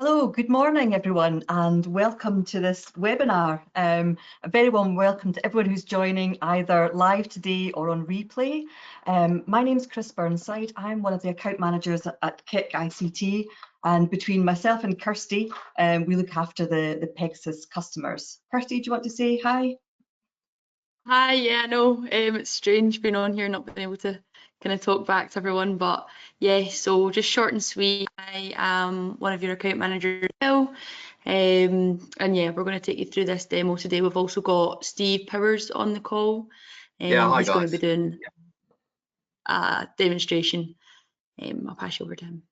Hello, good morning everyone, and welcome to this webinar. A very warm welcome to everyone who's joining either live today or on replay. My name is Chris Burnside. I'm one of the account managers at KIK ICT, and between myself and Kirsty, we look after the Pegasus customers. Kirsty, do you want to say hi? Hi, yeah, no, it's strange being on here, not being able to kind of talk back to everyone, but yeah, so just short and sweet, I am one of your account managers, Bill, and yeah, we're going to take you through this demo today. We've also got Steve Powers on the call, Yeah, hi he's guys. going to be doing a demonstration. I'll pass you over to him.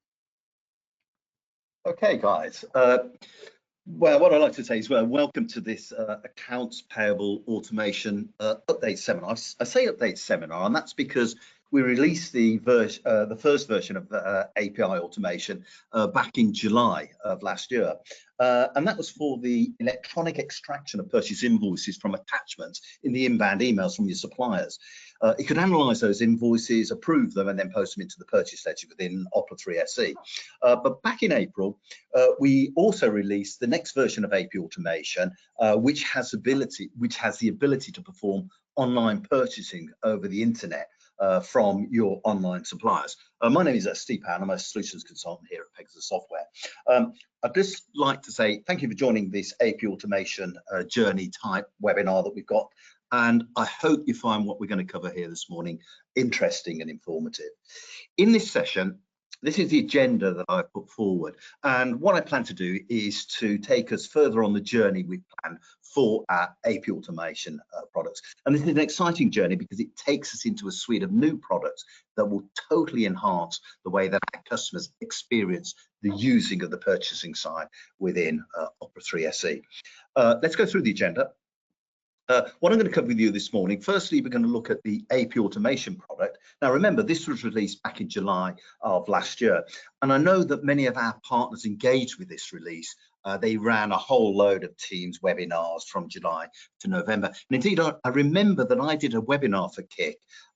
Okay, guys. Well, what I'd like to say is welcome to this accounts payable automation update seminar. I say update seminar, and that's because we released the first version of API automation back in July of last year. And that was for the electronic extraction of purchase invoices from attachments in the inbound emails from your suppliers. It could analyze those invoices, approve them, and then post them into the purchase ledger within Opera 3 SE. But back in April, we also released the next version of AP automation, which has the ability to perform online purchasing over the internet from your online suppliers. My name is Steve Powell. I'm a solutions consultant here at Pegasus Software. I'd just like to say thank you for joining this AP automation journey type webinar that we've got. And I hope you find what we're going to cover here this morning interesting and informative. In this session, this is the agenda that I've put forward. And what I plan to do is to take us further on the journey we've planned for our AP automation products. And this is an exciting journey because it takes us into a suite of new products that will totally enhance the way that our customers experience the using of the purchasing side within Opera 3 SE. Let's go through the agenda. What I'm going to cover with you this morning, firstly, we're going to look at the AP automation product. Now, remember, this was released back in July of last year. And I know that many of our partners engaged with this release. They ran a whole load of Teams webinars from July to November. And indeed, I remember that I did a webinar for KIK.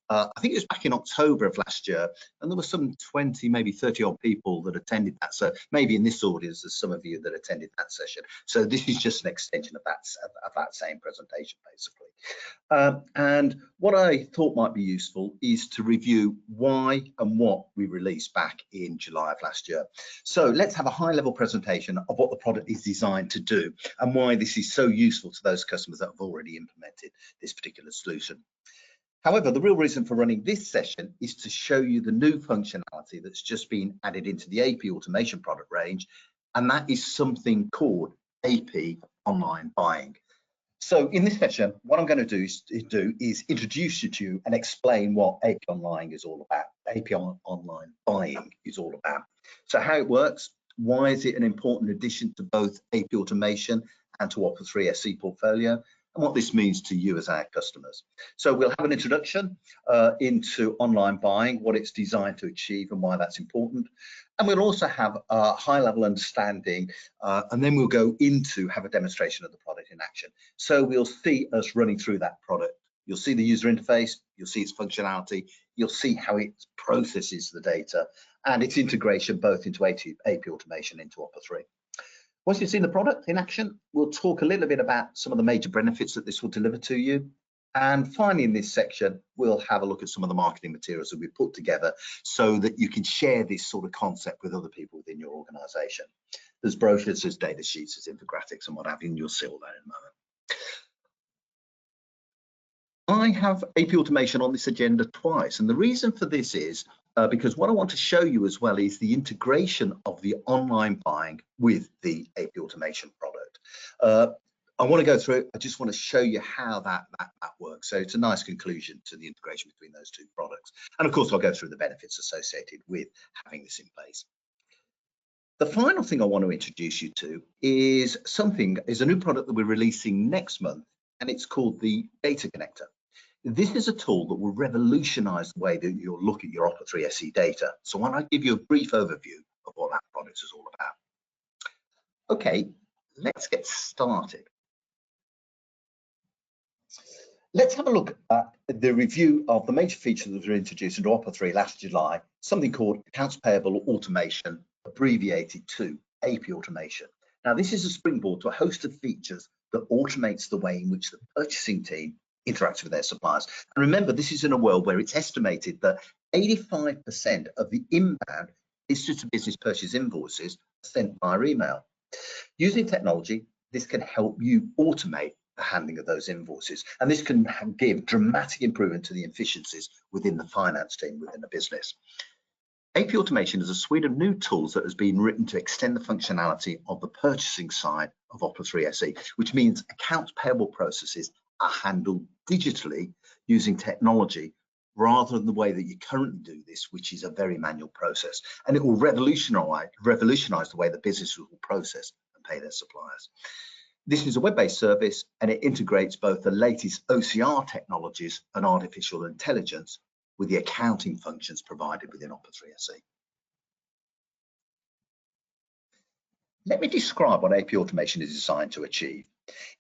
I think it was back in October of last year, and there were some 20, maybe 30 odd people that attended that. So maybe in this audience, there's some of you that attended that session. So this is just an extension of that same presentation, basically. And what I thought might be useful is to review why and what we released back in July of last year. So let's have a high-level presentation of what the product is designed to do and why this is so useful to those customers that have already implemented this particular solution. However, the real reason for running this session is to show you the new functionality that's just been added into the AP automation product range, and that is something called AP Online Buying. So in this session, what I'm going to do is introduce you to and explain what AP Online is all about, AP Online Buying is all about. So how it works, why is it an important addition to both AP automation and to Opera 3 SE portfolio, and what this means to you as our customers. So we'll have an introduction into online buying, what it's designed to achieve and why that's important. And we'll also have a high-level understanding, and then we'll go into have a demonstration of the product in action. So we'll see us running through that product. You'll see the user interface, you'll see its functionality, you'll see how it processes the data and its integration both into AP automation into Opera 3. Once you've seen the product in action, we'll talk a little bit about some of the major benefits that this will deliver to you. And finally, in this section, we'll have a look at some of the marketing materials that we've put together so that you can share this sort of concept with other people within your organization. There's brochures, there's data sheets, there's infographics and what have you, and you'll see all that in a moment. I have AP automation on this agenda twice, and the reason for this is because what I want to show you as well is the integration of the online buying with the AP automation product. I want to go through it. I just want to show you how that works. So it's a nice conclusion to the integration between those two products. And of course, I'll go through the benefits associated with having this in place. The final thing I want to introduce you to is a new product that we're releasing next month, and it's called the Data Connector. This is a tool that will revolutionize the way that you'll look at your Opera 3 SE data. So why don't I give you a brief overview of what that product is all about. Okay, let's get started. Let's have a look at the review of the major features that were introduced into Opera 3 last July, something called Accounts Payable Automation, abbreviated to AP Automation. Now, this is a springboard to a host of features that automates the way in which the purchasing team interacts with their suppliers. And remember, this is in a world where it's estimated that 85% of the inbound business-to-business purchase invoices are sent via email. Using technology, this can help you automate the handling of those invoices, and this can give dramatic improvement to the efficiencies within the finance team within a business. AP Automation is a suite of new tools that has been written to extend the functionality of the purchasing side of Opera 3 SE, which means accounts payable processes are handled digitally using technology rather than the way that you currently do this, which is a very manual process. And it will revolutionize the way the business will process and pay their suppliers. This is a web-based service, and it integrates both the latest OCR technologies and artificial intelligence with the accounting functions provided within Opera 3 SE. Let me describe what AP Automation is designed to achieve.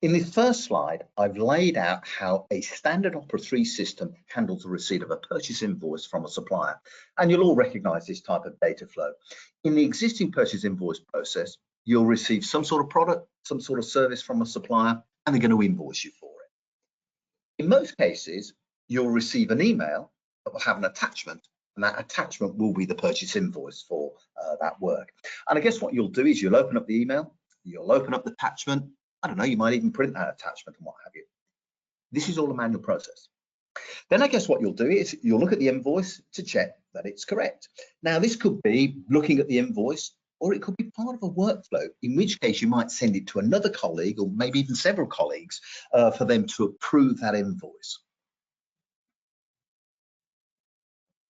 In this first slide, I've laid out how a standard Opera 3 system handles the receipt of a purchase invoice from a supplier. And you'll all recognize this type of data flow. In the existing purchase invoice process, you'll receive some sort of product, some sort of service from a supplier, and they're going to invoice you for it. In most cases, you'll receive an email that will have an attachment, and that attachment will be the purchase invoice for that work. And I guess what you'll do is you'll open up the email, you'll open up the attachment, I don't know, you might even print that attachment and what have you. This is all a manual process. Then I guess what you'll do is you'll look at the invoice to check that it's correct. Now, this could be looking at the invoice, or it could be part of a workflow, in which case you might send it to another colleague or maybe even several colleagues for them to approve that invoice.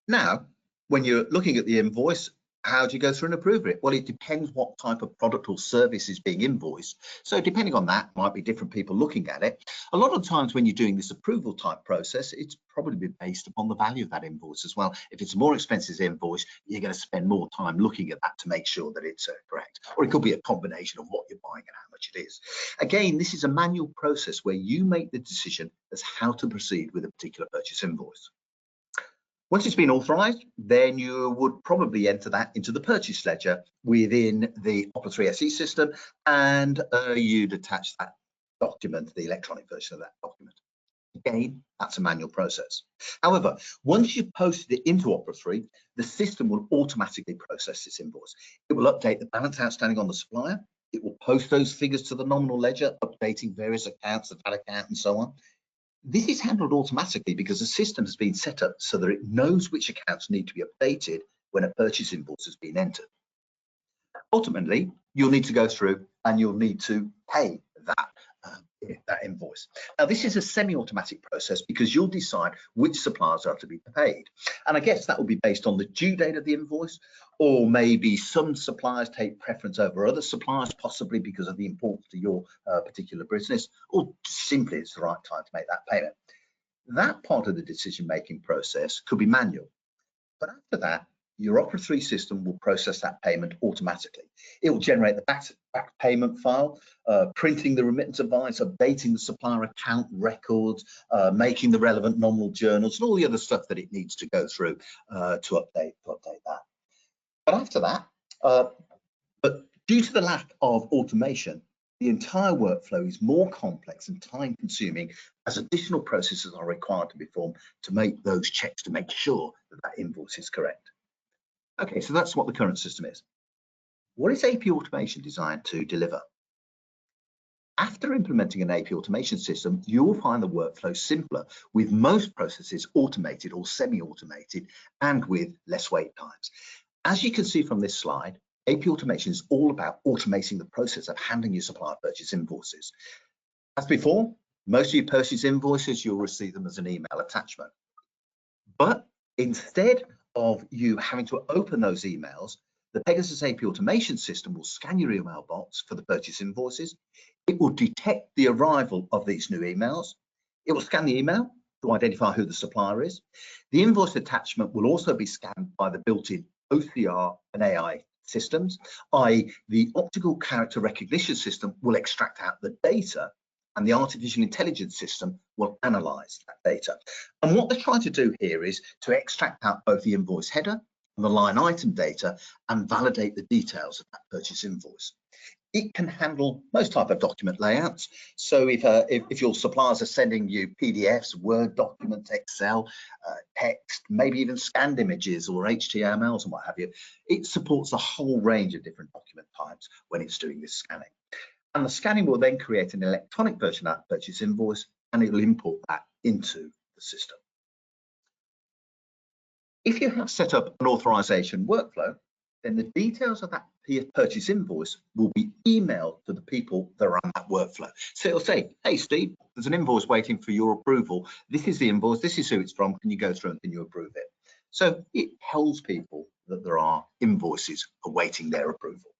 Now, when you're looking at the invoice, how do you go through and approve it? Well, it depends what type of product or service is being invoiced. So depending on that, might be different people looking at it. A lot of times when you're doing this approval type process, it's probably based upon the value of that invoice as well. If it's a more expensive invoice, you're going to spend more time looking at that to make sure that it's correct. Or it could be a combination of what you're buying and how much it is. Again, this is a manual process where you make the decision as how to proceed with a particular purchase invoice. Once it's been authorized, then you would probably enter that into the purchase ledger within the Opera 3 SE system, and you'd attach that document, the electronic version of that document. Again, that's a manual process. However, once you've posted it into Opera 3, the system will automatically process this invoice. It will update the balance outstanding on the supplier. It will post those figures to the nominal ledger, updating various accounts, the VAT account, and so on. This is handled automatically because the system has been set up so that it knows which accounts need to be updated when a purchase invoice has been entered. Ultimately, you'll need to go through and you'll need to pay that invoice. Now, this is a semi-automatic process because you'll decide which suppliers are to be paid. And I guess that will be based on the due date of the invoice, or maybe some suppliers take preference over other suppliers, possibly because of the importance to your particular business, or simply it's the right time to make that payment. That part of the decision-making process could be manual. But after that, your Opera 3 system will process that payment automatically. It will generate the back payment file, printing the remittance advice, updating the supplier account records, making the relevant nominal journals, and all the other stuff that it needs to go through to update that. But after that, but due to the lack of automation, the entire workflow is more complex and time-consuming as additional processes are required to be performed to make those checks to make sure that that invoice is correct. Okay, so that's what the current system is. What is AP Automation designed to deliver? After implementing an AP Automation system, you will find the workflow simpler, with most processes automated or semi-automated and with less wait times. As you can see from this slide, AP Automation is all about automating the process of handling your supplier purchase invoices. As before, most of your purchase invoices, you'll receive them as an email attachment. But instead of you having to open those emails, the Pegasus AP Automation system will scan your email box for the purchase invoices. It will detect the arrival of these new emails. It will scan the email to identify who the supplier is. The invoice attachment will also be scanned by the built-in OCR and AI systems, i.e. the optical character recognition system will extract out the data, and the artificial intelligence system will analyze that data. And what they're trying to do here is to extract out both the invoice header and the line item data and validate the details of that purchase invoice. It can handle most type of document layouts. So if your suppliers are sending you PDFs, Word documents, Excel, text, maybe even scanned images or HTMLs and what have you, it supports a whole range of different document types when it's doing this scanning. And the scanning will then create an electronic version of that purchase invoice, and it will import that into the system. If you have set up an authorization workflow, then the details of that purchase invoice will be emailed to the people that are on that workflow. So it'll say, hey, Steve, there's an invoice waiting for your approval. This is the invoice. This is who it's from. Can you go through and can you approve it? So it tells people that there are invoices awaiting their approval.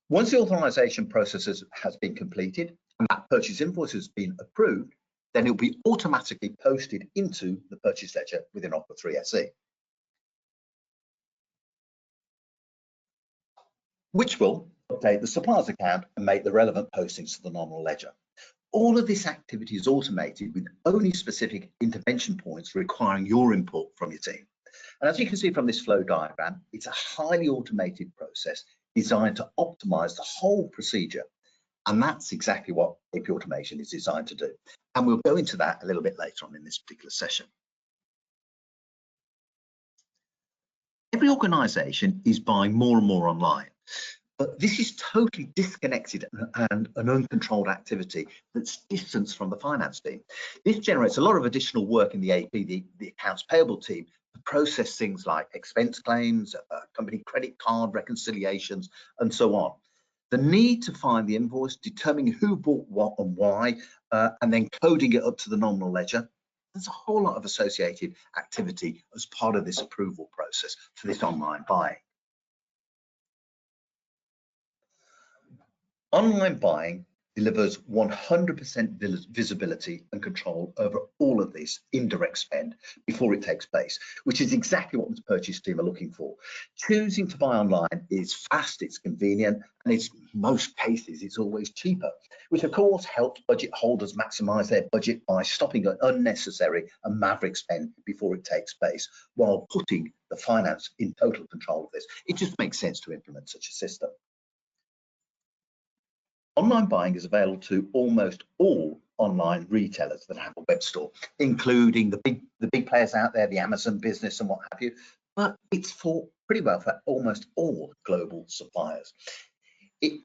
Once the authorization process has been completed and that purchase invoice has been approved, then it will be automatically posted into the purchase ledger within Opera 3 SE, which will update the supplier's account and make the relevant postings to the nominal ledger. All of this activity is automated with only specific intervention points requiring your input from your team. And as you can see from this flow diagram, it's a highly automated process designed to optimize the whole procedure. And that's exactly what AP automation is designed to do. And we'll go into that a little bit later on in this particular session. Every organization is buying more and more online, but this is totally disconnected and an uncontrolled activity that's distanced from the finance team. This generates a lot of additional work in the AP, the accounts payable team, to process things like expense claims, company credit card reconciliations, and so on. The need to find the invoice, determining who bought what and why, and then coding it up to the nominal ledger. There's a whole lot of associated activity as part of this approval process for this online buying. Online buying delivers 100% visibility and control over all of this indirect spend before it takes place, which is exactly what the purchase team are looking for. Choosing to buy online is fast, it's convenient, and in most cases it's always cheaper, which of course helps budget holders maximize their budget by stopping an unnecessary and maverick spend before it takes place, while putting the finance in total control of this. It just makes sense to implement such a system. Online buying is available to almost all online retailers that have a web store, including the big players out there, the Amazon business and what have you, but it's pretty well for almost all global suppliers. It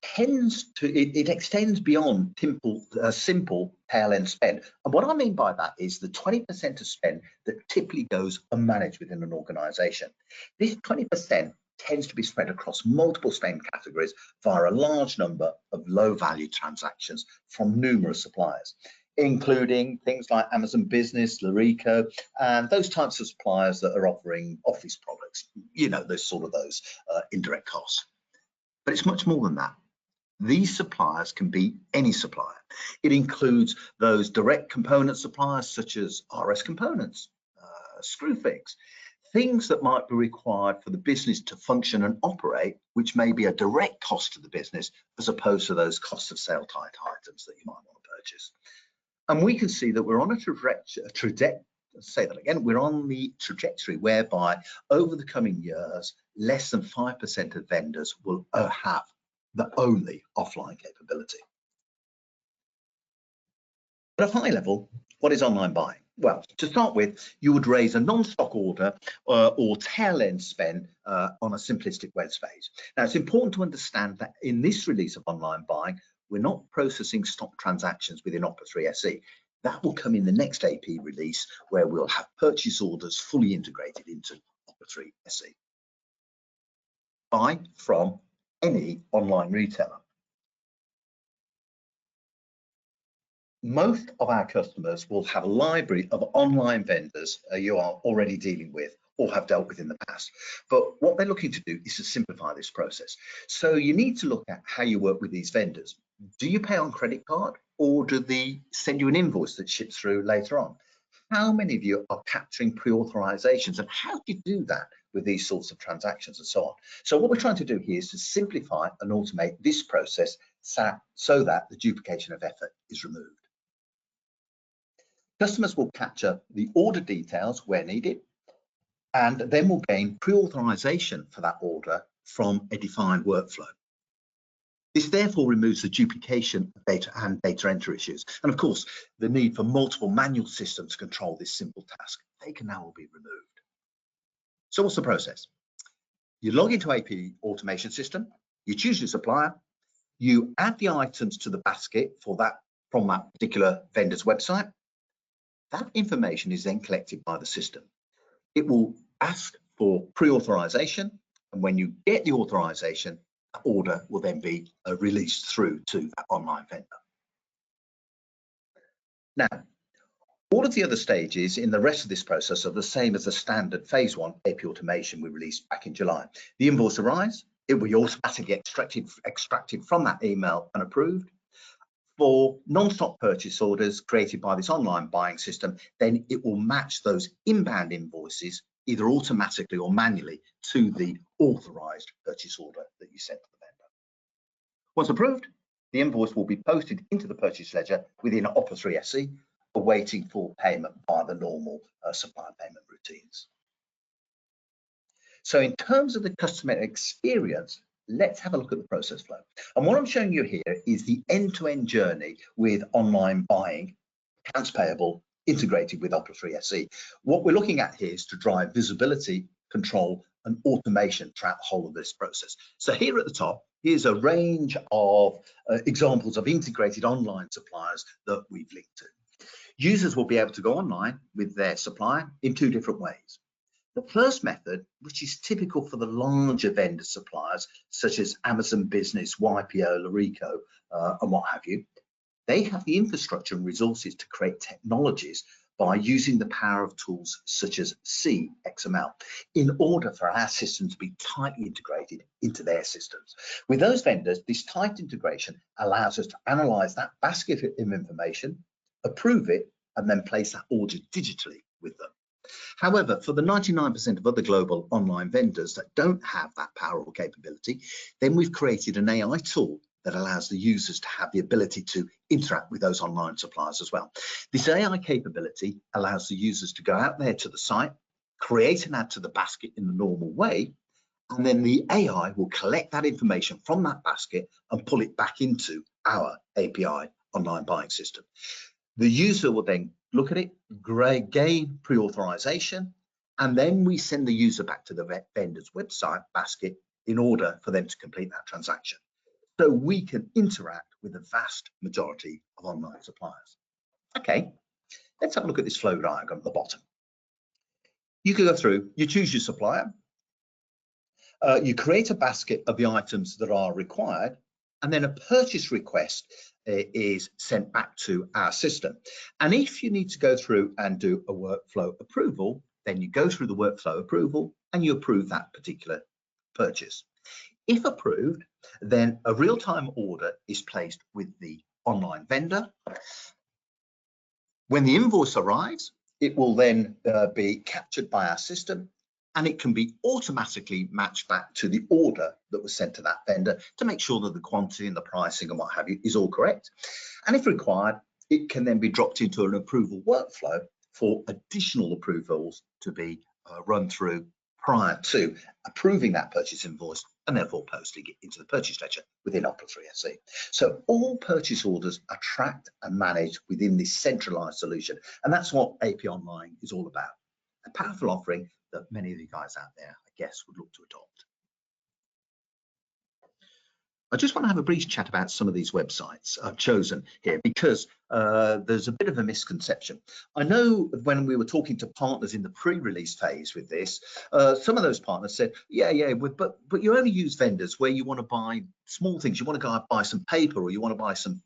extends beyond simple tail end spend. And what I mean by that is the 20% of spend that typically goes unmanaged within an organization. This 20% tends to be spread across multiple spend categories via a large number of low value transactions from numerous suppliers, including things like Amazon Business, Lyrico, and those types of suppliers that are offering office products, you know, those indirect costs. But it's much more than that. These suppliers can be any supplier. It includes those direct component suppliers such as RS Components, Screwfix, things that might be required for the business to function and operate, which may be a direct cost to the business as opposed to those cost of sale type items that you might want to purchase. And we can see that we're on we're on the trajectory whereby over the coming years, less than 5% of vendors will have the only offline capability. At a high level, what is online buying? Well, to start with, you would raise a non-stock order or tail end spend on a simplistic web page. Now, it's important to understand that in this release of online buying, we're not processing stock transactions within Opera 3 SE. That will come in the next AP release, where we'll have purchase orders fully integrated into Opera 3 SE. Buy from any online retailer. Most of our customers will have a library of online vendors you are already dealing with or have dealt with in the past. But what they're looking to do is to simplify this process. So you need to look at how you work with these vendors. Do you pay on credit card, or do they send you an invoice that ships through later on? How many of you are capturing pre-authorizations, and how do you do that with these sorts of transactions and so on? So what we're trying to do here is to simplify and automate this process so that the duplication of effort is removed. Customers will capture the order details where needed, and then will gain pre-authorization for that order from a defined workflow. This therefore removes the duplication of data and data entry issues. And of course, the need for multiple manual systems to control this simple task. They can now all be removed. So what's the process? You log into AP automation system, you choose your supplier, you add the items to the basket from that particular vendor's website. That information is then collected by the system. It will ask for pre-authorization, and when you get the authorization, the order will then be released through to that online vendor. Now, all of the other stages in the rest of this process are the same as the standard phase 1 AP automation we released back in July. The invoice arrives, it will be automatically extracted from that email and approved. For non-stock purchase orders created by this online buying system, then it will match those inbound invoices either automatically or manually to the authorized purchase order that you sent to the vendor. Once approved, the invoice will be posted into the purchase ledger within Opera 3 SE, awaiting for payment via the normal supplier payment routines. So in terms of the customer experience, let's have a look at the process flow. And what I'm showing you here is the end-to-end journey with online buying, accounts payable, integrated with Opera 3 SE. What we're looking at here is to drive visibility, control, and automation throughout the whole of this process. So here at the top, here's a range of examples of integrated online suppliers that we've linked to. Users will be able to go online with their supplier in 2 different ways. The first method, which is typical for the larger vendor suppliers, such as Amazon Business, YPO, Larico, and what have you, they have the infrastructure and resources to create technologies by using the power of tools such as CXML in order for our system to be tightly integrated into their systems. With those vendors, this tight integration allows us to analyze that basket of information, approve it, and then place that order digitally with them. However, for the 99% of other global online vendors that don't have that power or capability, then we've created an AI tool that allows the users to have the ability to interact with those online suppliers as well. This AI capability allows the users to go out there to the site, create an add to the basket in the normal way, and then the AI will collect that information from that basket and pull it back into our API online buying system. The user will then look at it, gain pre-authorization, and then we send the user back to the vendor's website basket in order for them to complete that transaction. So we can interact with the vast majority of online suppliers. Okay, let's have a look at this flow diagram at the bottom. You can go through, you choose your supplier, you create a basket of the items that are required, and then a purchase request is sent back to our system. And if you need to go through and do a workflow approval, then you go through the workflow approval and you approve that particular purchase. If approved, then a real-time order is placed with the online vendor. When the invoice arrives, it will then be captured by our system, and it can be automatically matched back to the order that was sent to that vendor to make sure that the quantity and the pricing and what have you is all correct. And if required, it can then be dropped into an approval workflow for additional approvals to be run through prior to approving that purchase invoice and therefore posting it into the purchase ledger within Opera 3 SE. So all purchase orders are tracked and managed within this centralized solution. And that's what AP Online is all about. A powerful offering that many of you guys out there, I guess, would look to adopt. I just want to have a brief chat about some of these websites I've chosen here because there's a bit of a misconception. I know when we were talking to partners in the pre-release phase with this, some of those partners said, yeah, but you only use vendors where you want to buy small things. You want to go out and buy some paper, or you want to buy some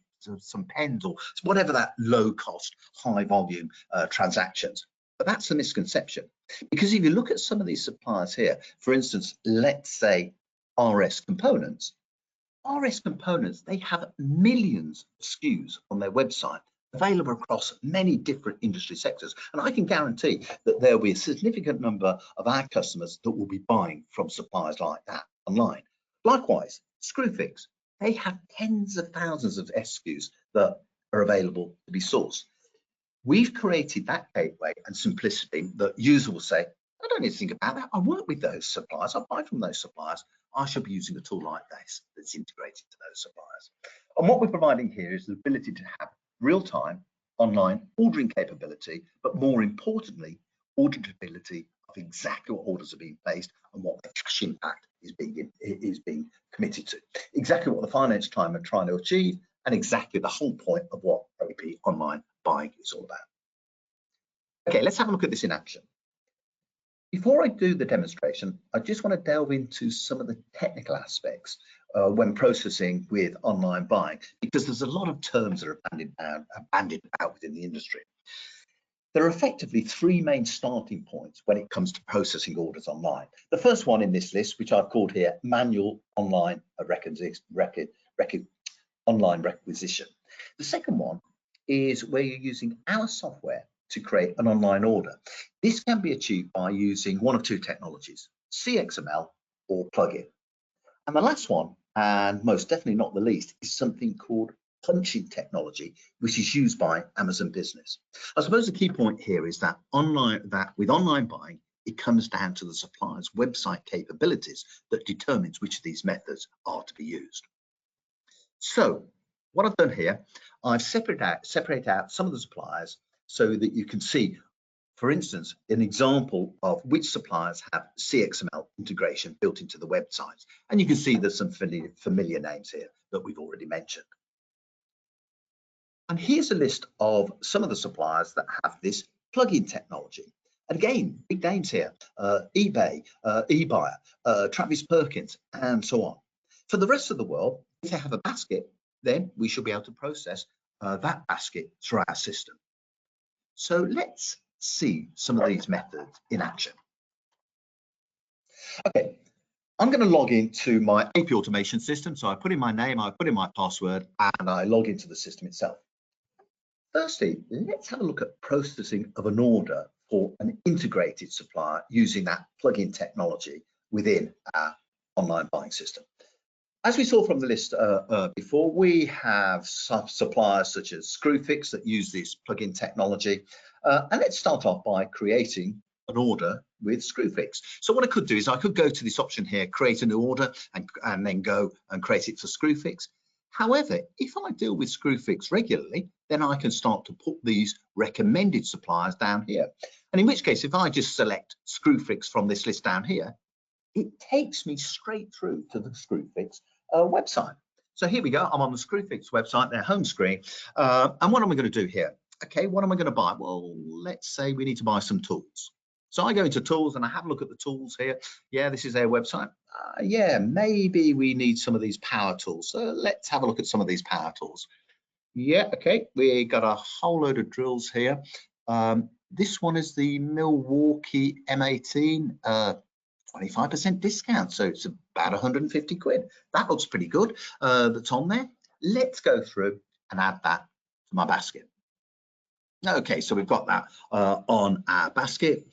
pens, or whatever that low cost, high volume transactions. But that's a misconception, because if you look at some of these suppliers here, for instance, let's say RS Components. RS Components, they have millions of SKUs on their website available across many different industry sectors. And I can guarantee that there will be a significant number of our customers that will be buying from suppliers like that online. Likewise, Screwfix, they have tens of thousands of SKUs that are available to be sourced. We've created that gateway and simplicity that users will say, I don't need to think about that. I work with those suppliers. I buy from those suppliers. I should be using a tool like this that's integrated to those suppliers. And what we're providing here is the ability to have real-time online ordering capability, but more importantly, auditability of exactly what orders are being placed and what the cash impact is being committed to. Exactly what the finance team are trying to achieve, and exactly the whole point of what AP online buying is all about. Okay, let's have a look at this in action. Before I do the demonstration, I just want to delve into some of the technical aspects when processing with online buying, because there's a lot of terms that are bandied about within the industry. There are effectively three main starting points when it comes to processing orders online. The first one in this list, which I've called here manual online online requisition. The second one is where you're using our software to create an online order. This can be achieved by using one of two technologies, CXML or plugin. And the last one, and most definitely not the least, is something called punching technology, which is used by Amazon Business. I suppose the key point here is that with online buying, it comes down to the supplier's website capabilities that determines which of these methods are to be used. So what I've done here, I've separated out some of the suppliers so that you can see, for instance, an example of which suppliers have CXML integration built into the websites. And you can see there's some familiar names here that we've already mentioned. And here's a list of some of the suppliers that have this plugin technology. And again, big names here, eBay, eBuyer, Travis Perkins, and so on. For the rest of the world, if they have a basket, then we should be able to process that basket through our system. So let's see some of these methods in action. Okay, I'm going to log into my AP automation system. So I put in my name, I put in my password, and I log into the system itself. Firstly, let's have a look at processing of an order for an integrated supplier using that plugin technology within our online buying system. As we saw from the list before, we have suppliers such as Screwfix that use this plugin technology. And let's start off by creating an order with Screwfix. So what I could do is I could go to this option here, create a new order, and then go and create it for Screwfix. However, if I deal with Screwfix regularly, then I can start to put these recommended suppliers down here. And in which case, if I just select Screwfix from this list down here, it takes me straight through to the Screwfix website. So here we go. I'm on the Screwfix website, their home screen. And what am I going to do here? Okay, what am I going to buy? Well, let's say we need to buy some tools. So I go into tools and I have a look at the tools here. Yeah, this is their website. Yeah, maybe we need some of these power tools. So let's have a look at some of these power tools. Yeah, okay, we got a whole load of drills here. This one is the Milwaukee M18. 25% discount, so it's about 150 quid. That looks pretty good. That's on there. Let's go through and add that to my basket. Okay, so we've got that on our basket.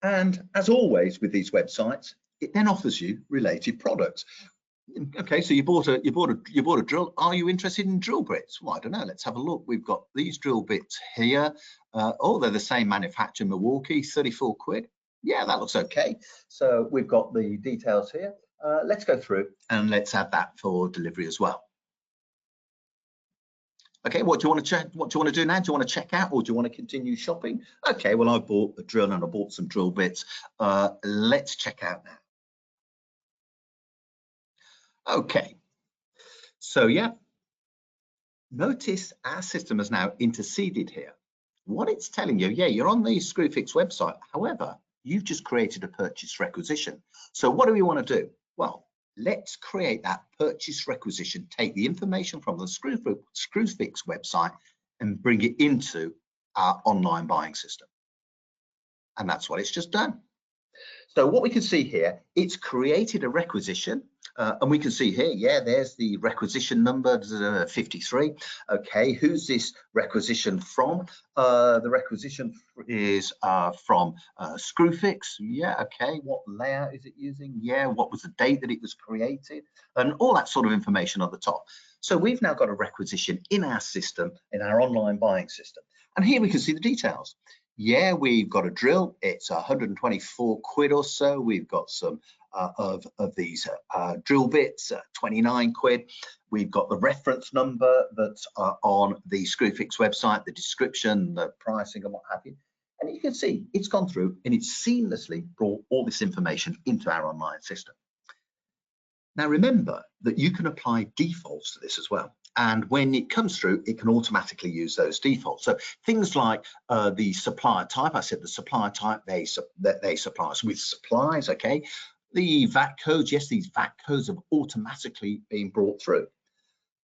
And as always with these websites, it then offers you related products. Okay, so you bought a drill. Are you interested in drill bits? Well, I don't know. Let's have a look. We've got these drill bits here. Oh, they're the same manufacturer, Milwaukee, 34 quid. Yeah, that looks okay. So we've got the details here. Let's go through and let's add that for delivery as well. Okay, what do you want to check? What do you want to do now? Do you want to check out or do you want to continue shopping? Okay, well, I bought a drill and I bought some drill bits. Let's check out now. Okay, so yeah, notice our system has now interceded here. What it's telling you, yeah, you're on the Screwfix website. However, you've just created a purchase requisition. So what do we want to do? Well, let's create that purchase requisition, take the information from the Screwfix website and bring it into our online buying system. And that's what it's just done. So what we can see here, it's created a requisition, and we can see here, yeah, there's the requisition number 53. Okay, who's this requisition from? The requisition is from Screwfix. Yeah, okay, what layout is it using? Yeah, what was the date that it was created? And all that sort of information at the top. So we've now got a requisition in our system, in our online buying system. And here we can see the details. Yeah, we've got a drill. It's 124 quid or so. We've got some of these drill bits, 29 quid. We've got the reference number that's on the Screwfix website, the description, the pricing and what have you. And you can see it's gone through and it's seamlessly brought all this information into our online system. Now remember that you can apply defaults to this as well. And when it comes through, it can automatically use those defaults. So things like the supplier type, I said the supplier type, they supply us with supplies, okay? The VAT codes, yes, these VAT codes have automatically been brought through.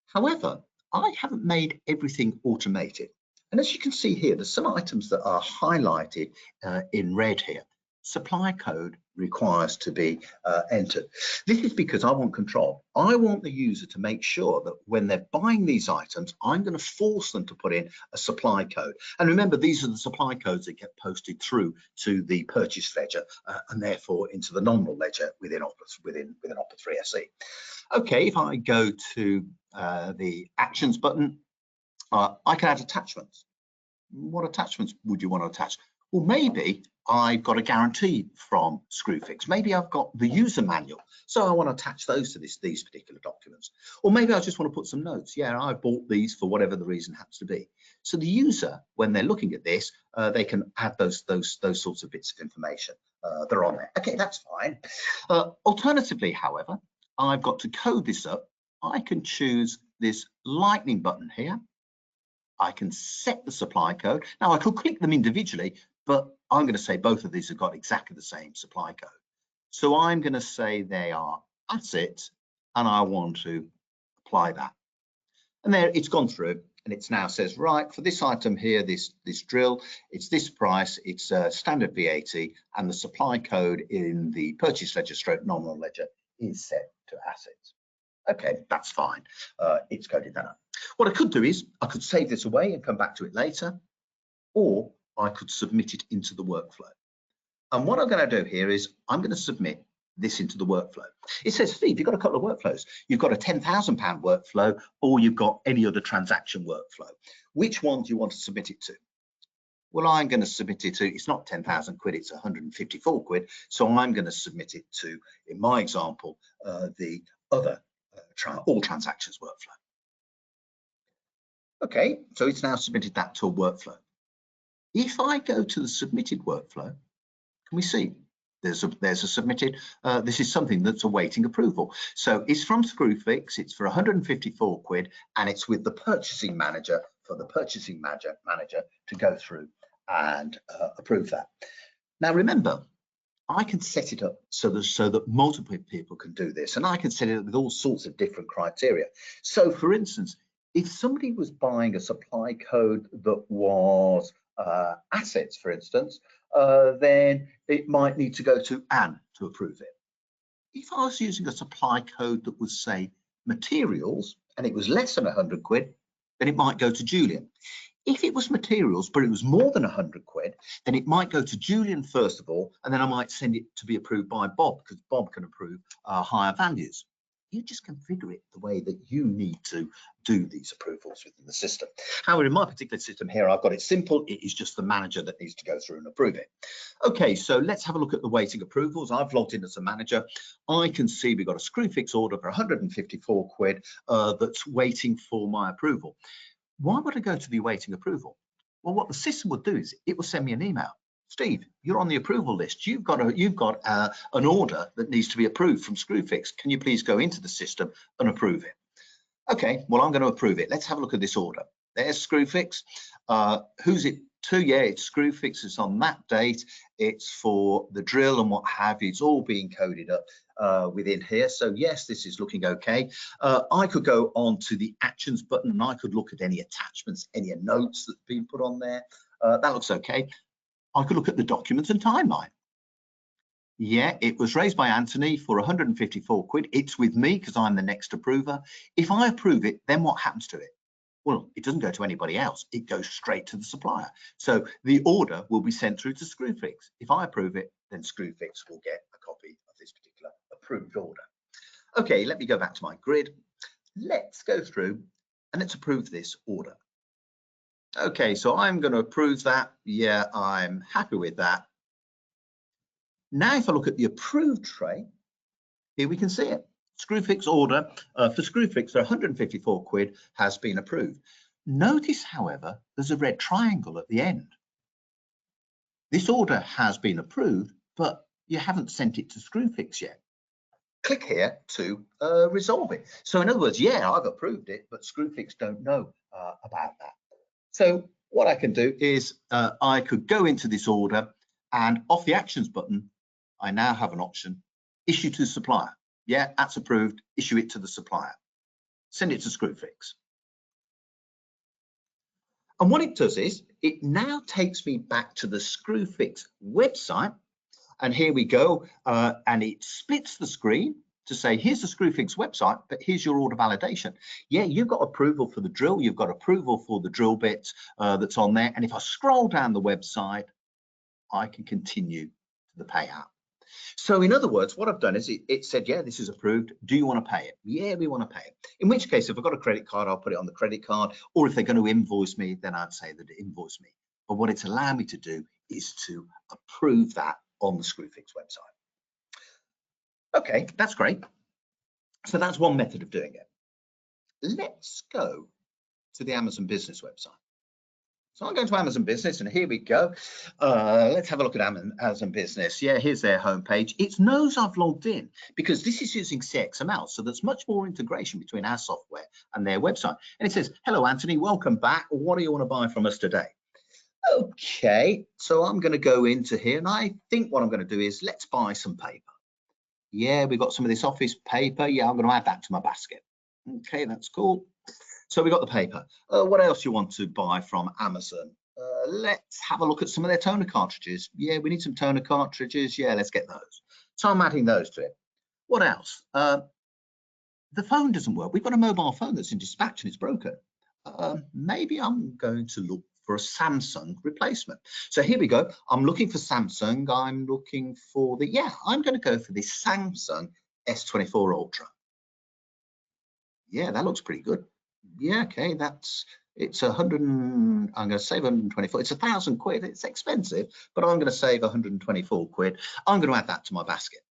However, I haven't made everything automated. And as you can see here, there's some items that are highlighted in red here. Supply code requires to be entered. This is because I want control. I want the user to make sure that when they're buying these items, I'm going to force them to put in a supply code. And remember, these are the supply codes that get posted through to the purchase ledger and therefore into the nominal ledger within Opera 3 SE. Okay, if I go to the actions button, I can add attachments. What attachments would you want to attach? Well, maybe I've got a guarantee from Screwfix. Maybe I've got the user manual. So I want to attach those to these particular documents. Or maybe I just want to put some notes. Yeah, I bought these for whatever the reason happens to be. So the user, when they're looking at this, they can add those sorts of bits of information that are on there. Okay, that's fine. Alternatively, however, I've got to code this up. I can choose this lightning button here. I can set the supply code. Now I could click them individually, but I'm going to say both of these have got exactly the same supply code. So I'm going to say they are assets and I want to apply that. And there it's gone through and it now says, right, for this item here, this drill, it's this price, it's standard VAT and the supply code in the purchase ledger stroke nominal ledger is set to assets. Okay, that's fine. It's coded that up. What I could do is I could save this away and come back to it later, or I could submit it into the workflow. And what I'm going to do here is I'm going to submit this into the workflow. It says, Steve, you've got a couple of workflows. You've got a £10,000 workflow, or you've got any other transaction workflow. Which one do you want to submit it to? Well, I'm going to submit it to, it's not 10,000 quid, it's 154 quid. So I'm going to submit it to, in my example, the other all transactions workflow. Okay, so it's now submitted that to a workflow. If I go to the submitted workflow, can we see there's a submitted, this is something that's awaiting approval. So it's from Screwfix, it's for 154 quid, and it's with the purchasing manager for the purchasing manager to go through and approve that. Now remember, I can set it up so that multiple people can do this, and I can set it up with all sorts of different criteria. So for instance, if somebody was buying a supply code that was assets, for instance, then it might need to go to Anne to approve it. If I was using a supply code that was, say, materials, and it was less than 100 quid, then it might go to Julian. If it was materials, but it was more than 100 quid, then it might go to Julian first of all, and then I might send it to be approved by Bob, because Bob can approve higher values. You just configure it the way that you need to do these approvals within the system. However, in my particular system here, I've got it simple. It is just the manager that needs to go through and approve it. Okay, so let's have a look at the waiting approvals. I've logged in as a manager. I can see we've got a Screwfix order for 154 quid that's waiting for my approval. Why would I go to the awaiting approval? Well, what the system would do is it will send me an email. Steve, you're on the approval list. You've got an order that needs to be approved from Screwfix. Can you please go into the system and approve it? Okay, well, I'm going to approve it. Let's have a look at this order. There's Screwfix. Who's it to? Yeah, it's Screwfix. It's on that date. It's for the drill and what have you. It's all being coded up within here. So yes, this is looking okay. I could go on to the actions button and I could look at any attachments, any notes that's been put on there. That looks okay. I could look at the documents and timeline. Yeah, it was raised by Anthony for 154 quid. It's with me because I'm the next approver. If I approve it, then what happens to it? Well, it doesn't go to anybody else. It goes straight to the supplier. So the order will be sent through to Screwfix. If I approve it, then Screwfix will get a copy of this particular approved order. Okay, let me go back to my grid. Let's go through and let's approve this order. Okay, so I'm going to approve that. Yeah, I'm happy with that. Now, if I look at the approved tray, here we can see it. Screwfix order for Screwfix for 154 quid has been approved. Notice, however, there's a red triangle at the end. This order has been approved, but you haven't sent it to Screwfix yet. Click here to resolve it. So in other words, yeah, I've approved it, but Screwfix don't know about that. So what I can do is I could go into this order, and off the actions button, I now have an option, issue to supplier. Yeah, that's approved, issue it to the supplier. Send it to Screwfix. And what it does is it now takes me back to the Screwfix website. And here we go. And it splits the screen to say, here's the Screwfix website, but here's your order validation. Yeah, you've got approval for the drill. You've got approval for the drill bits that's on there. And if I scroll down the website, I can continue to the payout. So in other words, what I've done is it said, yeah, this is approved. Do you want to pay it? Yeah, we want to pay it. In which case, if I've got a credit card, I'll put it on the credit card. Or if they're going to invoice me, then I'd say that invoice me. But what it's allowed me to do is to approve that on the Screwfix website. Okay, that's great. So that's one method of doing it. Let's go to the Amazon Business website. So I'm going to Amazon Business, and here we go. Let's have a look at Amazon Business. Yeah, here's their homepage. It knows I've logged in because this is using CXML, so there's much more integration between our software and their website. And it says, hello, Anthony, welcome back. What do you want to buy from us today? Okay, so I'm going to go into here, and I think what I'm going to do is let's buy some paper. Yeah, we've got some of this office paper. Yeah, I'm going to add that to my basket. Okay, that's cool. So we got the paper. What else you want to buy from Amazon? Let's have a look at some of their toner cartridges. Yeah, we need some toner cartridges. Yeah, let's get those. So I'm adding those to it. What else? The phone doesn't work. We've got a mobile phone that's in dispatch and it's broken. Maybe I'm going to look for a Samsung replacement. So here we go. I'm looking for Samsung. I'm looking for I'm going to go for this Samsung S24 Ultra. Yeah, that looks pretty good. Yeah, okay, it's 100, I'm going to save 124. It's 1,000 quid. It's expensive, but I'm going to save 124 quid. I'm going to add that to my basket.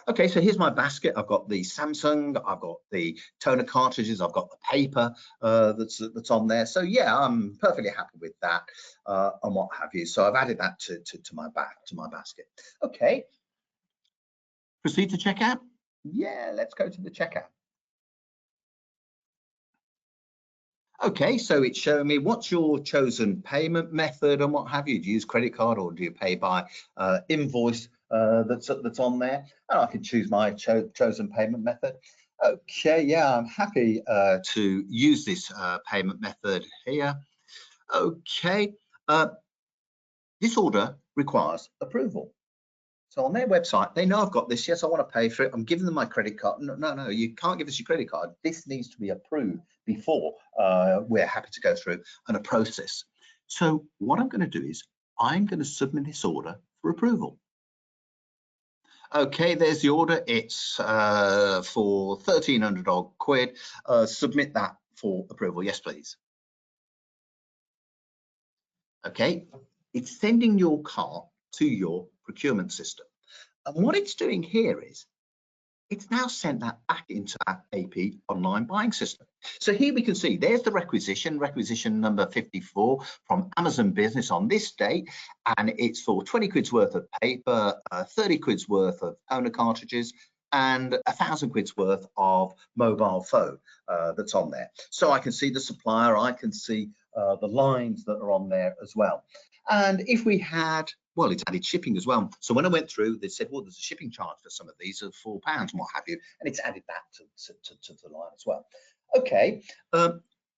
Okay, so here's my basket. I've got the Samsung, I've got the toner cartridges, I've got the paper that's on there. So yeah, I'm perfectly happy with that and what have you. So I've added that to my basket. Okay, proceed to checkout. Yeah, let's go to the checkout. Okay, so it's showing me what's your chosen payment method and what have you. Do you use credit card or do you pay by invoice that's on there? And I can choose my chosen payment method. Okay, yeah, I'm happy to use this payment method here. Okay, this order requires approval. So on their website, they know I've got this. Yes, I want to pay for it. I'm giving them my credit card. No, you can't give us your credit card. This needs to be approved before we're happy to go through and a process. So what I'm going to do is I'm going to submit this order for approval. Okay, there's the order. It's for 1,300 odd quid. Submit that for approval. Yes, please. Okay, it's sending your cart to your procurement system. And what it's doing here is it's now sent that back into our AP online buying system. So here we can see there's the requisition number 54 from Amazon Business on this date, and it's for 20 quid's worth of paper, 30 quid's worth of toner cartridges, and 1,000 quid's worth of mobile phone that's on there. So I can see the supplier, I can see the lines that are on there as well. And if we had, well, it's added shipping as well. So when I went through, they said, well, there's a shipping charge for some of these of £4 and what have you, and it's added that to the line as well. Okay,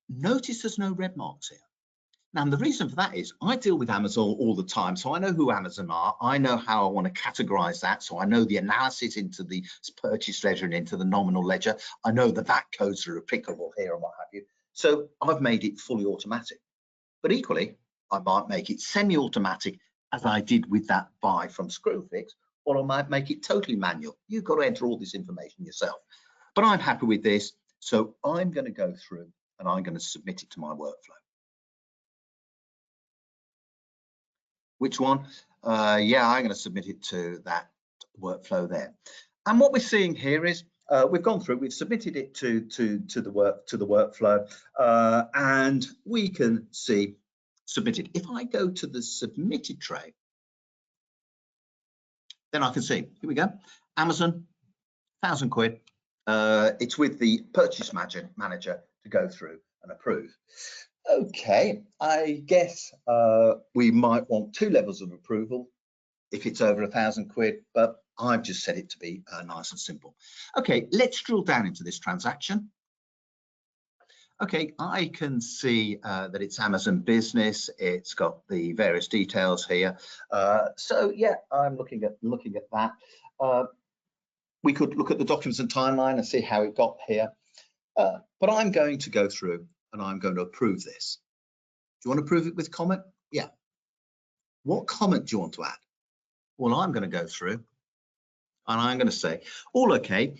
notice there's no red marks here. Now, the reason for that is I deal with Amazon all the time, so I know who Amazon are. I know how I want to categorize that, so I know the analysis into the purchase ledger and into the nominal ledger. I know the VAT codes are applicable here and what have you. So I've made it fully automatic. But equally, I might make it semi-automatic as I did with that buy from Screwfix, or I might make it totally manual. You've got to enter all this information yourself. But I'm happy with this, so I'm going to go through and I'm going to submit it to my workflow. Which one? Yeah, I'm going to submit it to that workflow there. And what we're seeing here is we've gone through, we've submitted it to the workflow, and we can see submitted. If I go to the submitted tray, then I can see, here we go, Amazon, £1,000. It's with the purchase manager to go through and approve. Okay, I guess we might want 2 levels of approval if it's over £1,000, but I've just set it to be nice and simple. Okay, let's drill down into this transaction. Okay, I can see that it's Amazon Business. It's got the various details here. So yeah, I'm looking at that. We could look at the documents and timeline and see how it got here. But I'm going to go through and I'm going to approve this. Do you want to approve it with comment? Yeah. What comment do you want to add? Well, I'm going to go through and I'm going to say, all okay,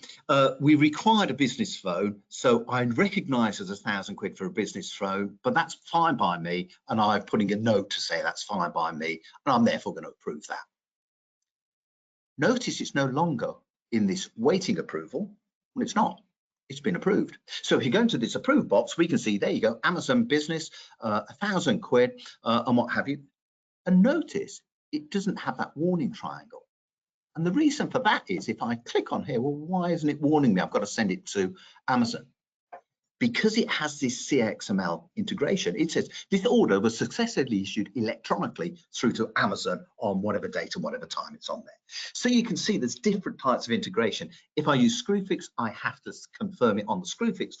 we required a business phone, so I recognise as £1,000 for a business phone, but that's fine by me, and I'm putting a note to say that's fine by me, and I'm therefore going to approve that. Notice it's no longer in this waiting approval. Well, it's not. It's been approved. So if you go into this approve box, we can see, there you go, Amazon Business, £1,000, and what have you. And notice it doesn't have that warning triangle. And the reason for that is if I click on here, well, why isn't it warning me I've got to send it to Amazon? Because it has this CXML integration. It says this order was successfully issued electronically through to Amazon on whatever date and whatever time it's on there. So you can see there's different types of integration. If I use Screwfix, I have to confirm it on the Screwfix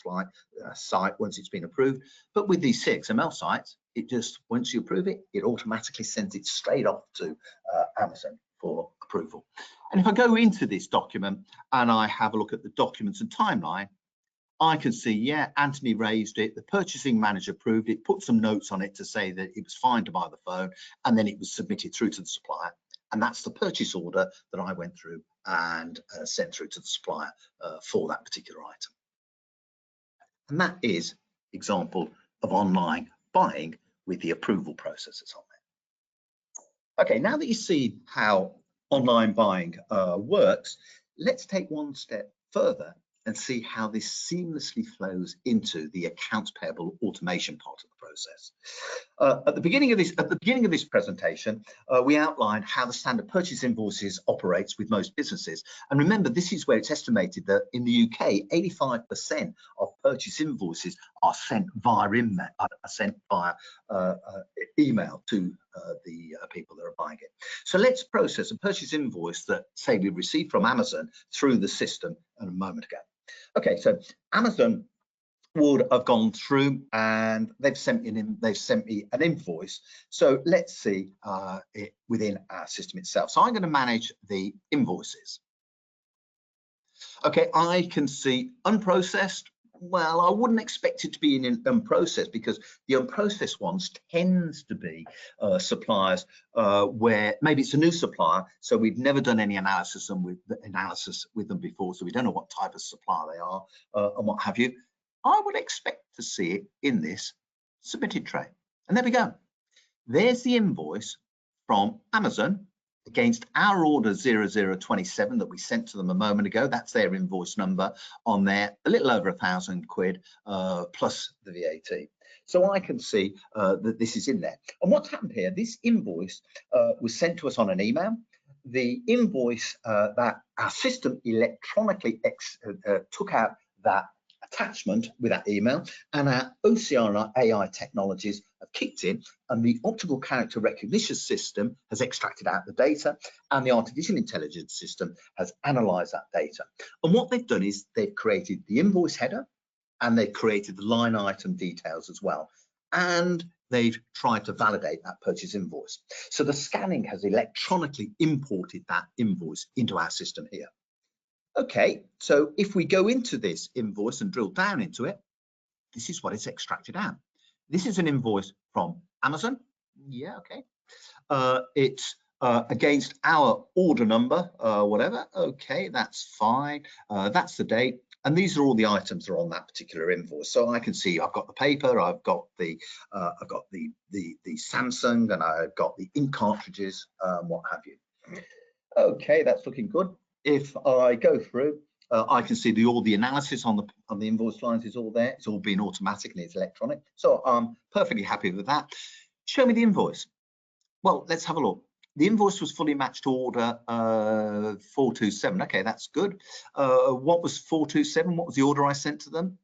site once it's been approved. But with these CXML sites, it just, once you approve it, it automatically sends it straight off to Amazon for approval. And if I go into this document and I have a look at the documents and timeline, I can see, yeah, Anthony raised it, the purchasing manager approved it, put some notes on it to say that it was fine to buy the phone, and then it was submitted through to the supplier. And that's the purchase order that I went through and sent through to the supplier for that particular item. And that is example of online buying with the approval process that's on there. Okay, now that you see how online buying works, let's take one step further and see how this seamlessly flows into the accounts payable automation part of the process. At the beginning of this presentation, we outlined how the standard purchase invoices operates with most businesses. And remember, this is where it's estimated that in the UK, 85% of purchase invoices are sent via email to the people that are buying it. So let's process a purchase invoice that, say, we received from Amazon through the system a moment ago. Okay, so Amazon would have gone through and they've sent me an invoice. So let's see it within our system itself. So I'm going to manage the invoices. Okay, I can see unprocessed. Well, I wouldn't expect it to be in unprocessed because the unprocessed ones tends to be suppliers where maybe it's a new supplier, so we've never done any analysis with them before, so we don't know what type of supplier they are and what have you. I would expect to see it in this submitted tray. And there we go. There's the invoice from Amazon against our order 0027 that we sent to them a moment ago. That's their invoice number on there, a little over £1,000 plus the VAT. So I can see that this is in there. And what's happened here, this invoice was sent to us on an email. The invoice that our system electronically took out that attachment with that email, and our OCR and our AI technologies have kicked in, and the optical character recognition system has extracted out the data, and the artificial intelligence system has analysed that data. And what they've done is they've created the invoice header, and they've created the line item details as well, and they've tried to validate that purchase invoice. So the scanning has electronically imported that invoice into our system here. Okay, so if we go into this invoice and drill down into it, this is what it's extracted out. This is an invoice from Amazon. Yeah, okay. It's against our order number, whatever. Okay, that's fine. That's the date. And these are all the items that are on that particular invoice. So I can see I've got the paper, I've got the Samsung, and I've got the ink cartridges, what have you. Okay, that's looking good. If I go through, I can see all the analysis on the invoice lines is all there. It's all been automatic and it's electronic. So I'm perfectly happy with that. Show me the invoice. Well, let's have a look. The invoice was fully matched to order 427. Okay, that's good. What was 427? What was the order I sent to them?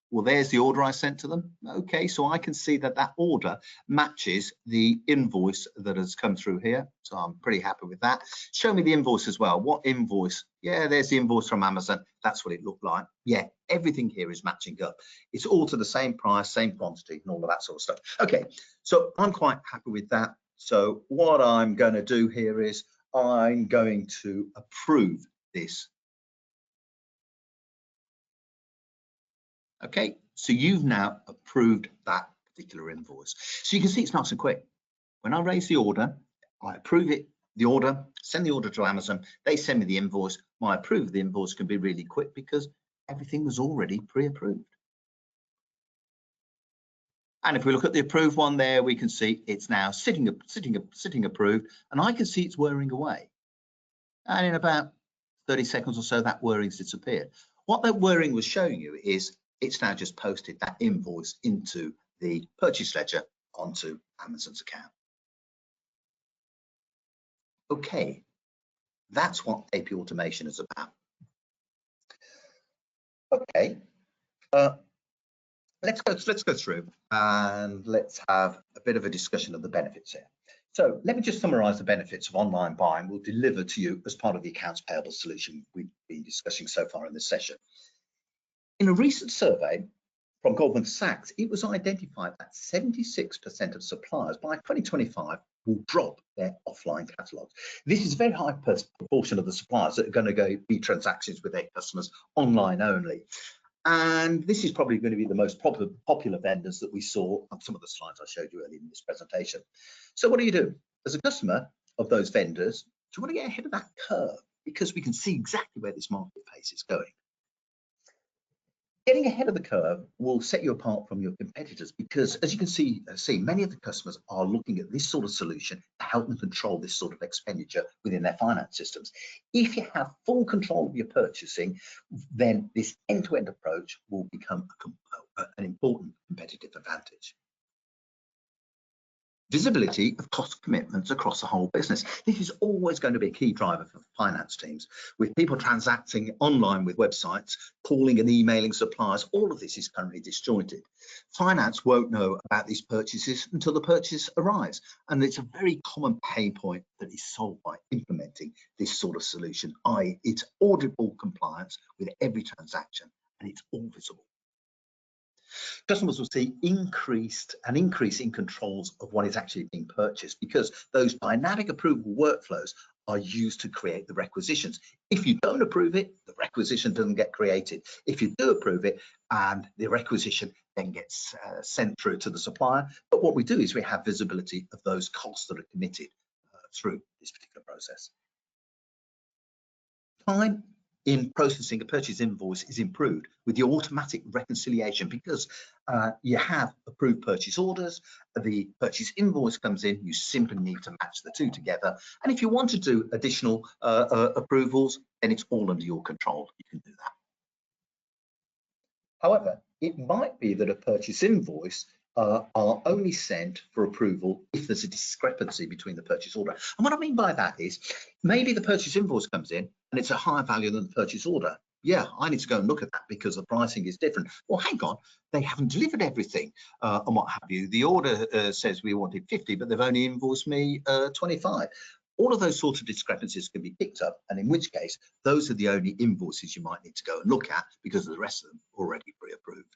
Well, there's the order I sent to them. Okay, so I can see that order matches the invoice that has come through here. So I'm pretty happy with that. Show me the invoice as well. What invoice? Yeah, there's the invoice from Amazon. That's what it looked like. Yeah, everything here is matching up. It's all to the same price, same quantity, and all of that sort of stuff. Okay, so I'm quite happy with that. So what I'm going to do here is I'm going to approve this. Okay, so you've now approved that particular invoice. So you can see it's nice and quick. When I raise the order, I approve it, the order, send the order to Amazon, they send me the invoice. My approve of the invoice can be really quick because everything was already pre-approved. And if we look at the approved one there, we can see it's now sitting approved, and I can see it's whirring away. And in about 30 seconds or so, that whirring's disappeared. What that whirring was showing you is it's now just posted that invoice into the purchase ledger onto Amazon's account. Okay, that's what AP automation is about. Okay, let's go through and let's have a bit of a discussion of the benefits here. So let me just summarize the benefits of online buying we'll deliver to you as part of the accounts payable solution we've been discussing so far in this session. In a recent survey from Goldman Sachs, it was identified that 76% of suppliers by 2025 will drop their offline catalogues. This is a very high proportion of the suppliers that are going to be transactions with their customers online only. And this is probably going to be the most popular vendors that we saw on some of the slides I showed you earlier in this presentation. So what do you do? As a customer of those vendors, do you want to get ahead of that curve? Because we can see exactly where this marketplace is going. Getting ahead of the curve will set you apart from your competitors because, as you can see, many of the customers are looking at this sort of solution to help them control this sort of expenditure within their finance systems. If you have full control of your purchasing, then this end-to-end approach will become an important competitive advantage. Visibility of cost commitments across the whole business. This is always going to be a key driver for finance teams. With people transacting online with websites, calling and emailing suppliers, all of this is currently disjointed. Finance won't know about these purchases until the purchase arrives. And it's a very common pain point that is solved by implementing this sort of solution, i.e. it's auditable compliance with every transaction and it's all visible. Customers will see an increase in controls of what is actually being purchased because those dynamic approval workflows are used to create the requisitions. If you don't approve it, the requisition doesn't get created. If you do approve it, and the requisition then gets sent through to the supplier. But what we do is we have visibility of those costs that are committed through this particular process. Time in processing a purchase invoice is improved with the automatic reconciliation because you have approved purchase orders, the purchase invoice comes in, you simply need to match the two together. And if you want to do additional approvals, then it's all under your control. You can do that. However, it might be that a purchase invoice are only sent for approval if there's a discrepancy between the purchase order. And what I mean by that is maybe the purchase invoice comes in and it's a higher value than the purchase order. Yeah, I need to go and look at that because the pricing is different. Well, hang on, they haven't delivered everything and what have you. The order says we wanted 50, but they've only invoiced me 25. All of those sorts of discrepancies can be picked up, and in which case, those are the only invoices you might need to go and look at because the rest of them are already pre-approved.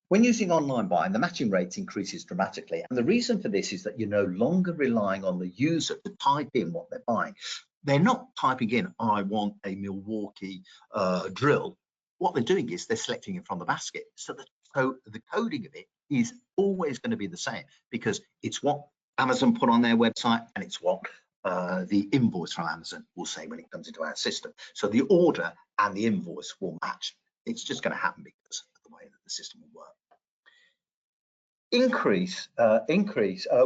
When using online buying, the matching rate increases dramatically. And the reason for this is that you're no longer relying on the user to type in what they're buying. They're not typing in, I want a Milwaukee drill. What they're doing is they're selecting it from the basket. So the coding of it is always going to be the same because it's what Amazon put on their website and it's what the invoice from Amazon will say when it comes into our system. So the order and the invoice will match. It's just going to happen because of the way that the system will work. Increase.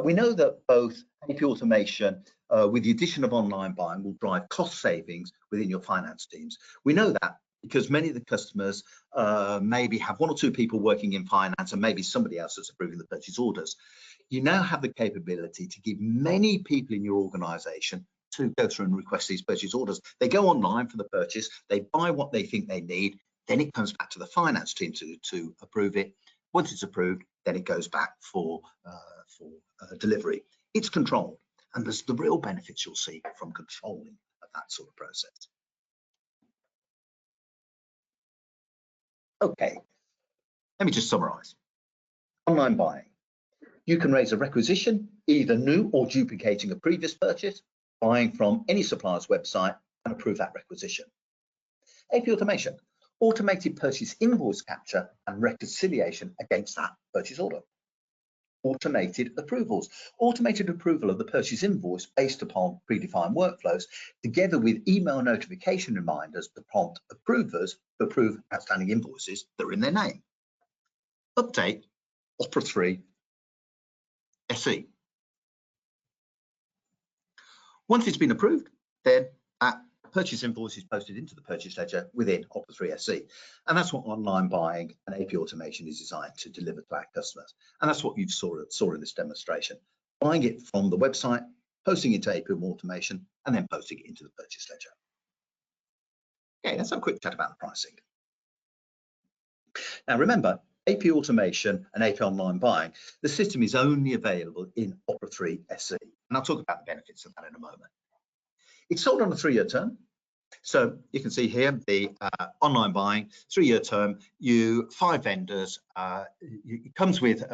We know that both AP automation with the addition of online buying will drive cost savings within your finance teams. We know that because many of the customers maybe have one or two people working in finance and maybe somebody else that's approving the purchase orders. You now have the capability to give many people in your organization to go through and request these purchase orders. They go online for the purchase, they buy what they think they need, then it comes back to the finance team to approve it. Once it's approved, then it goes back for delivery. It's controlled, and there's the real benefits you'll see from controlling of that sort of process. Okay, let me just summarize. Online buying. You can raise a requisition, either new or duplicating a previous purchase, buying from any supplier's website and approve that requisition. AP automation, automated purchase invoice capture and reconciliation against that purchase order. Automated approvals, automated approval of the purchase invoice based upon predefined workflows, together with email notification reminders to prompt approvers to approve outstanding invoices that are in their name. Update Opera 3 SE. Once it's been approved, then that purchase invoice is posted into the purchase ledger within Opera 3 SE. And that's what online buying and AP automation is designed to deliver to our customers. And that's what you saw in this demonstration. Buying it from the website, posting it to AP automation, and then posting it into the purchase ledger. Okay, let's have a quick chat about the pricing. Now remember, AP automation and AP online buying, the system is only available in Opera 3 SE. And I'll talk about the benefits of that in a moment. It's sold on a 3-year term. So you can see here the online buying, 3-year term, 5 vendors, it comes with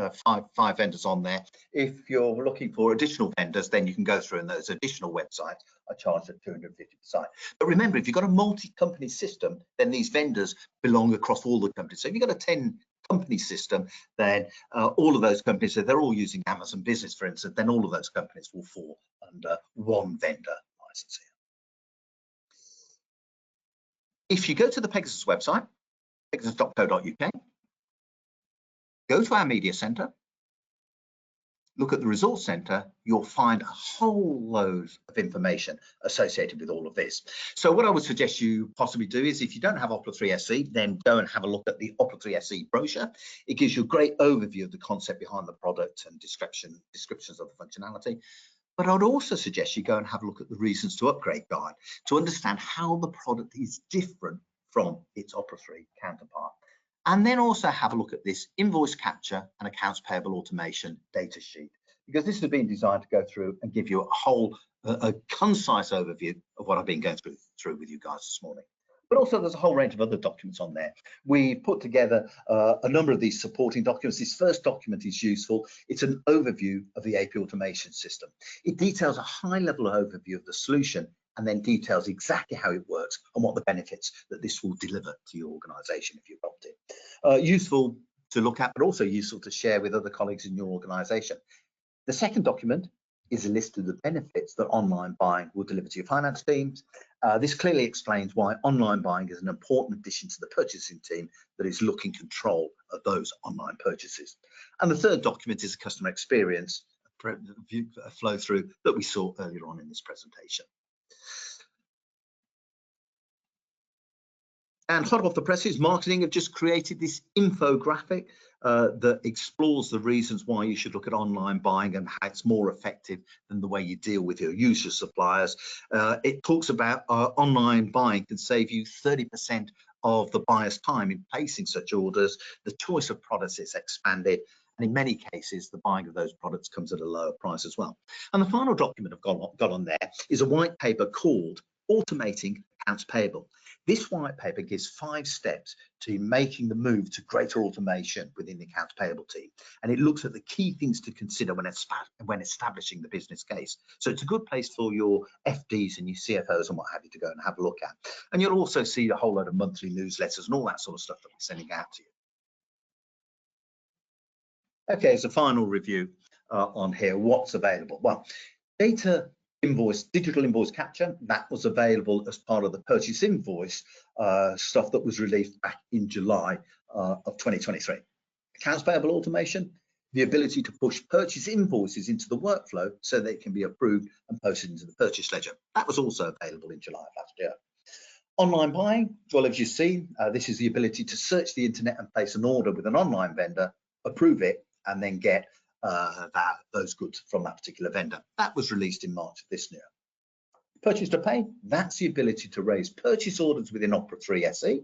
five vendors on there. If you're looking for additional vendors, then you can go through and those additional websites are charged at $250 per site. But remember, if you've got a multi-company system, then these vendors belong across all the companies. So if you've got a 10-company system, then all of those companies, if they're all using Amazon Business, for instance, then all of those companies will fall under one vendor license here. If you go to the Pegasus website, pegasus.co.uk, go to our media center, look at the resource center, you'll find a whole load of information associated with all of this. So what I would suggest you possibly do is, if you don't have Opera 3 SE, then go and have a look at the Opera 3 SE brochure. It gives you a great overview of the concept behind the product and descriptions of the functionality. But I'd also suggest you go and have a look at the reasons to upgrade guide to understand how the product is different from its Opera 3 counterpart. And then also have a look at this invoice capture and accounts payable automation data sheet, because this has been designed to go through and give you a concise overview of what I've been going through with you guys this morning. But also there's a whole range of other documents on there. We put together a number of these supporting documents. This first document is useful. It's an overview of the AP automation system. It details a high-level overview of the solution and then details exactly how it works and what the benefits that this will deliver to your organization if you adopt it. Useful to look at, but also useful to share with other colleagues in your organization. The second document is a list of the benefits that online buying will deliver to your finance teams. This clearly explains why online buying is an important addition to the purchasing team that is looking control of those online purchases. And the third document is a customer experience flow through that we saw earlier on in this presentation. And hot off the presses, marketing have just created this infographic that explores the reasons why you should look at online buying and how it's more effective than the way you deal with your usual suppliers. It talks about online buying can save you 30% of the buyer's time in placing such orders. The choice of products is expanded, and in many cases, the buying of those products comes at a lower price as well. And the final document I've got on there is a white paper called Automating Accounts Payable. This white paper gives 5 steps to making the move to greater automation within the accounts payable team. And it looks at the key things to consider when establishing the business case. So it's a good place for your FDs and your CFOs and what have you to go and have a look at. And you'll also see a whole load of monthly newsletters and all that sort of stuff that we're sending out to you. Okay, as a final review on here, what's available? Well, data digital invoice capture. That was available as part of the purchase invoice stuff that was released back in July of 2023. Accounts payable automation, the ability to push purchase invoices into the workflow so they can be approved and posted into the purchase ledger. That was also available in July of last year. Online buying, well, as you've seen, this is the ability to search the internet and place an order with an online vendor, approve it, and then get those goods from that particular vendor. That was released in March of this year. Purchase to pay, that's the ability to raise purchase orders within Opera 3 SE.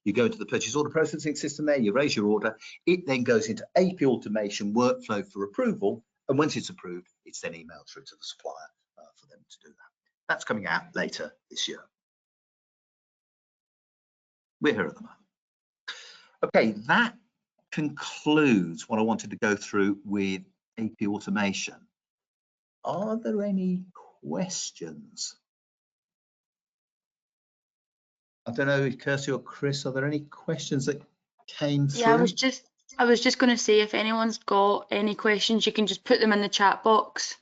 You go into the purchase order processing system there, you raise your order, it then goes into AP automation workflow for approval, and once it's approved, it's then emailed through to the supplier for them to do that. That's coming out later this year. We're here at the moment. Okay, that concludes what I wanted to go through with AP automation. Are there any questions? I don't know, Kirsty or Chris, are there any questions that came through? Yeah, I was just going to say, if anyone's got any questions, you can just put them in the chat box,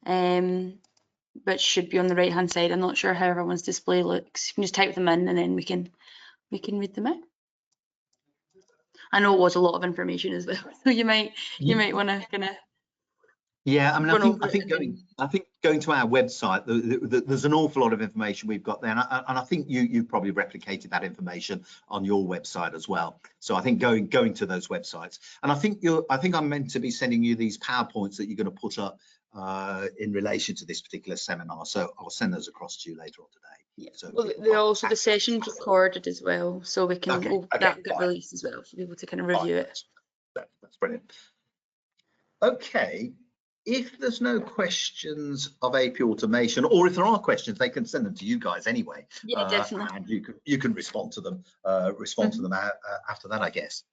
which should be on the right hand side. I'm not sure how everyone's display looks. You can just type them in and then we can read them out. I know it was a lot of information as well, so you might want to kind of. Yeah, I mean, I think going to our website, there's an awful lot of information we've got there, and I think you've probably replicated that information on your website as well. So I think going to those websites, and I think I'm meant to be sending you these PowerPoints that you're going to put up in relation to this particular seminar. So I'll send those across to you later on today. Yeah. So well, they're also the session's recorded as well, so we can that get released as well for people to kind of review it. That's brilliant. Okay. If there's no questions of AP automation, or if there are questions, they can send them to you guys anyway. Yeah, definitely. And you can respond to them after that, I guess.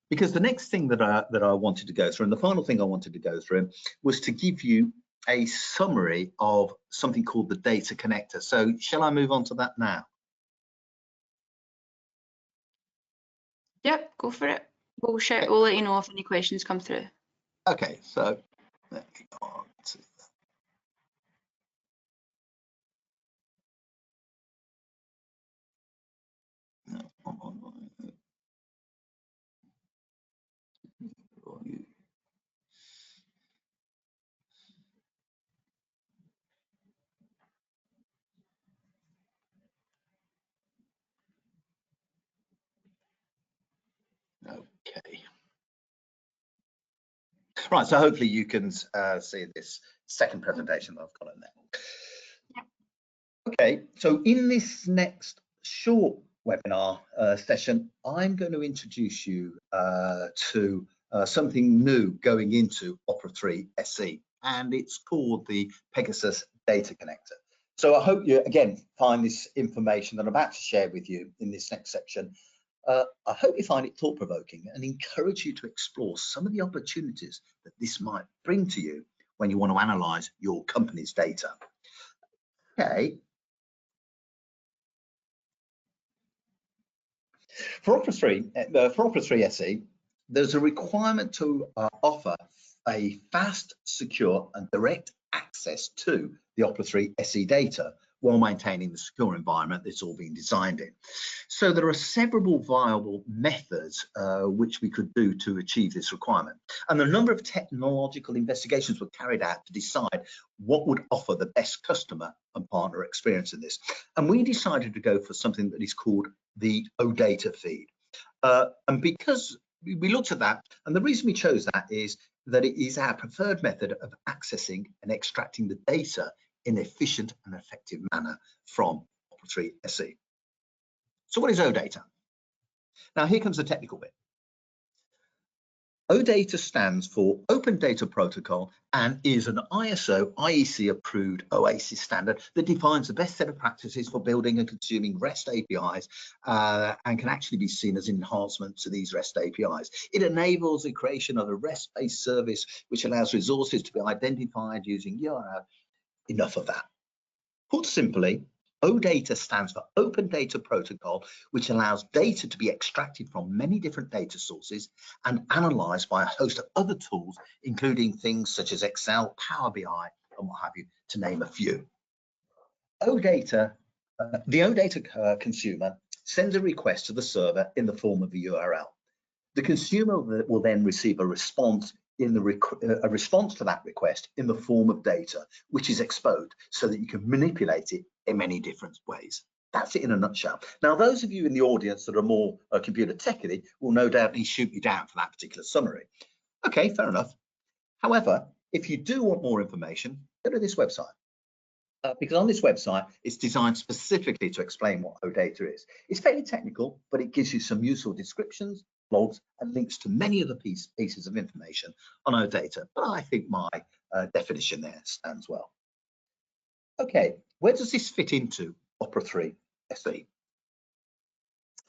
Because the next thing that I wanted to go through, and the final thing I wanted to go through, was to give you a summary of something called the data connector. So shall I move on to that now? Yep, go for it. We'll let you know if any questions come through. Okay, so let me go on to okay. Right, so hopefully you can see this second presentation that I've got in there. Yep. Okay, so in this next short webinar session, I'm going to introduce you to something new going into Opera 3 SE, and it's called the Pegasus Data Connector. So I hope you, again, find this information that I'm about to share with you in this next section. I hope you find it thought-provoking and encourage you to explore some of the opportunities that this might bring to you when you want to analyze your company's data. Okay. For Opera 3 SE, there's a requirement to offer a fast, secure, and direct access to the Opera 3 SE data while maintaining the secure environment that's all been designed in. So there are several viable methods which we could do to achieve this requirement. And a number of technological investigations were carried out to decide what would offer the best customer and partner experience in this. And we decided to go for something that is called the OData feed. And because we looked at that, and the reason we chose that is that it is our preferred method of accessing and extracting the data in an efficient and effective manner from Opera 3 SE. So what is OData? Now here comes the technical bit. OData stands for Open Data Protocol and is an ISO IEC approved OASIS standard that defines the best set of practices for building and consuming REST APIs and can actually be seen as enhancement to these REST APIs. It enables the creation of a REST-based service which allows resources to be identified using URL. Enough of that. Put simply, OData stands for Open Data Protocol, which allows data to be extracted from many different data sources and analyzed by a host of other tools, including things such as Excel, Power BI, and what have you, to name a few. OData, the OData consumer sends a request to the server in the form of a URL. The consumer will then receive a response a response to that request in the form of data, which is exposed so that you can manipulate it in many different ways. That's it in a nutshell. Now, those of you in the audience that are more computer techy will no doubt shoot me down for that particular summary. Okay, fair enough. However, if you do want more information, go to this website. Because on this website, it's designed specifically to explain what OData is. It's fairly technical, but it gives you some useful descriptions, blogs, and links to many of the pieces of information on OData. But I think my definition there stands well. Okay, where does this fit into Opera 3 SE?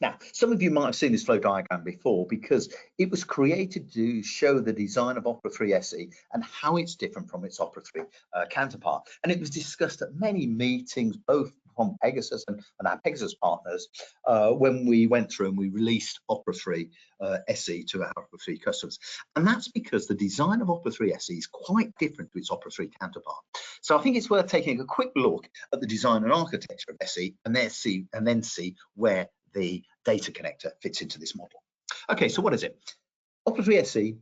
Now, some of you might have seen this flow diagram before because it was created to show the design of Opera 3 SE and how it's different from its Opera 3 counterpart. And it was discussed at many meetings, both from Pegasus and our Pegasus partners, when we went through and we released Opera 3 SE to our Opera 3 customers. And that's because the design of Opera 3 SE is quite different to its Opera 3 counterpart. So I think it's worth taking a quick look at the design and architecture of SE and then see where the data connector fits into this model. Okay, so what is it? Opera 3 SE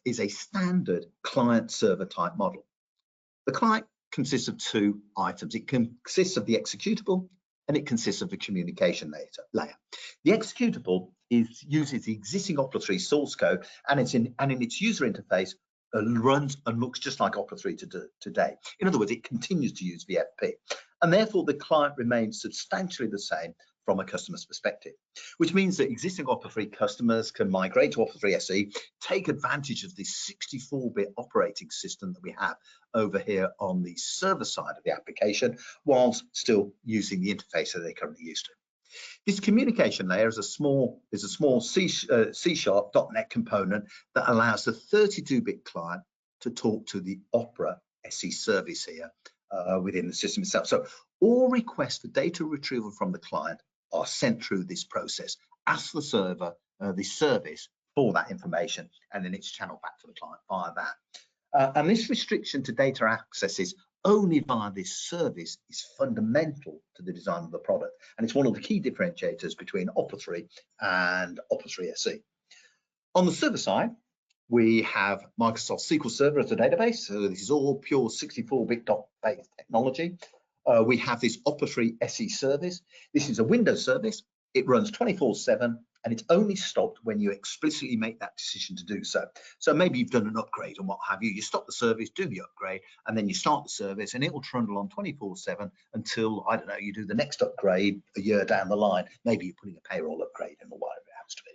is a standard client-server type model. The client consists of two items. It consists of the executable and it consists of the communication layer. The executable uses the existing Opera 3 source code and in its user interface runs and looks just like Opera 3 today. In other words, it continues to use VFP, and therefore the client remains substantially the same from a customer's perspective, which means that existing Opera 3 customers can migrate to Opera 3 SE, take advantage of this 64-bit operating system that we have over here on the server side of the application, whilst still using the interface that they're currently used to. This communication layer is a small C#.NET component that allows the 32-bit client to talk to the Opera SE service here within the system itself. So all requests for data retrieval from the client are sent through this process, ask the server, the service for that information, and then it's channeled back to the client via that. And this restriction to data accesses only via this service is fundamental to the design of the product. And it's one of the key differentiators between Opera 3 and Opera 3 SE. On the server side, we have Microsoft SQL Server as a database. So this is all pure 64-bit based technology. We have this Opera 3 SE service. This is a Windows service. It runs 24/7 and it's only stopped when you explicitly make that decision to do so. So maybe you've done an upgrade and what have you. You stop the service, do the upgrade, and then you start the service and it will trundle on 24/7 until, I don't know, you do the next upgrade a year down the line. Maybe you're putting a payroll upgrade in or whatever it happens to be.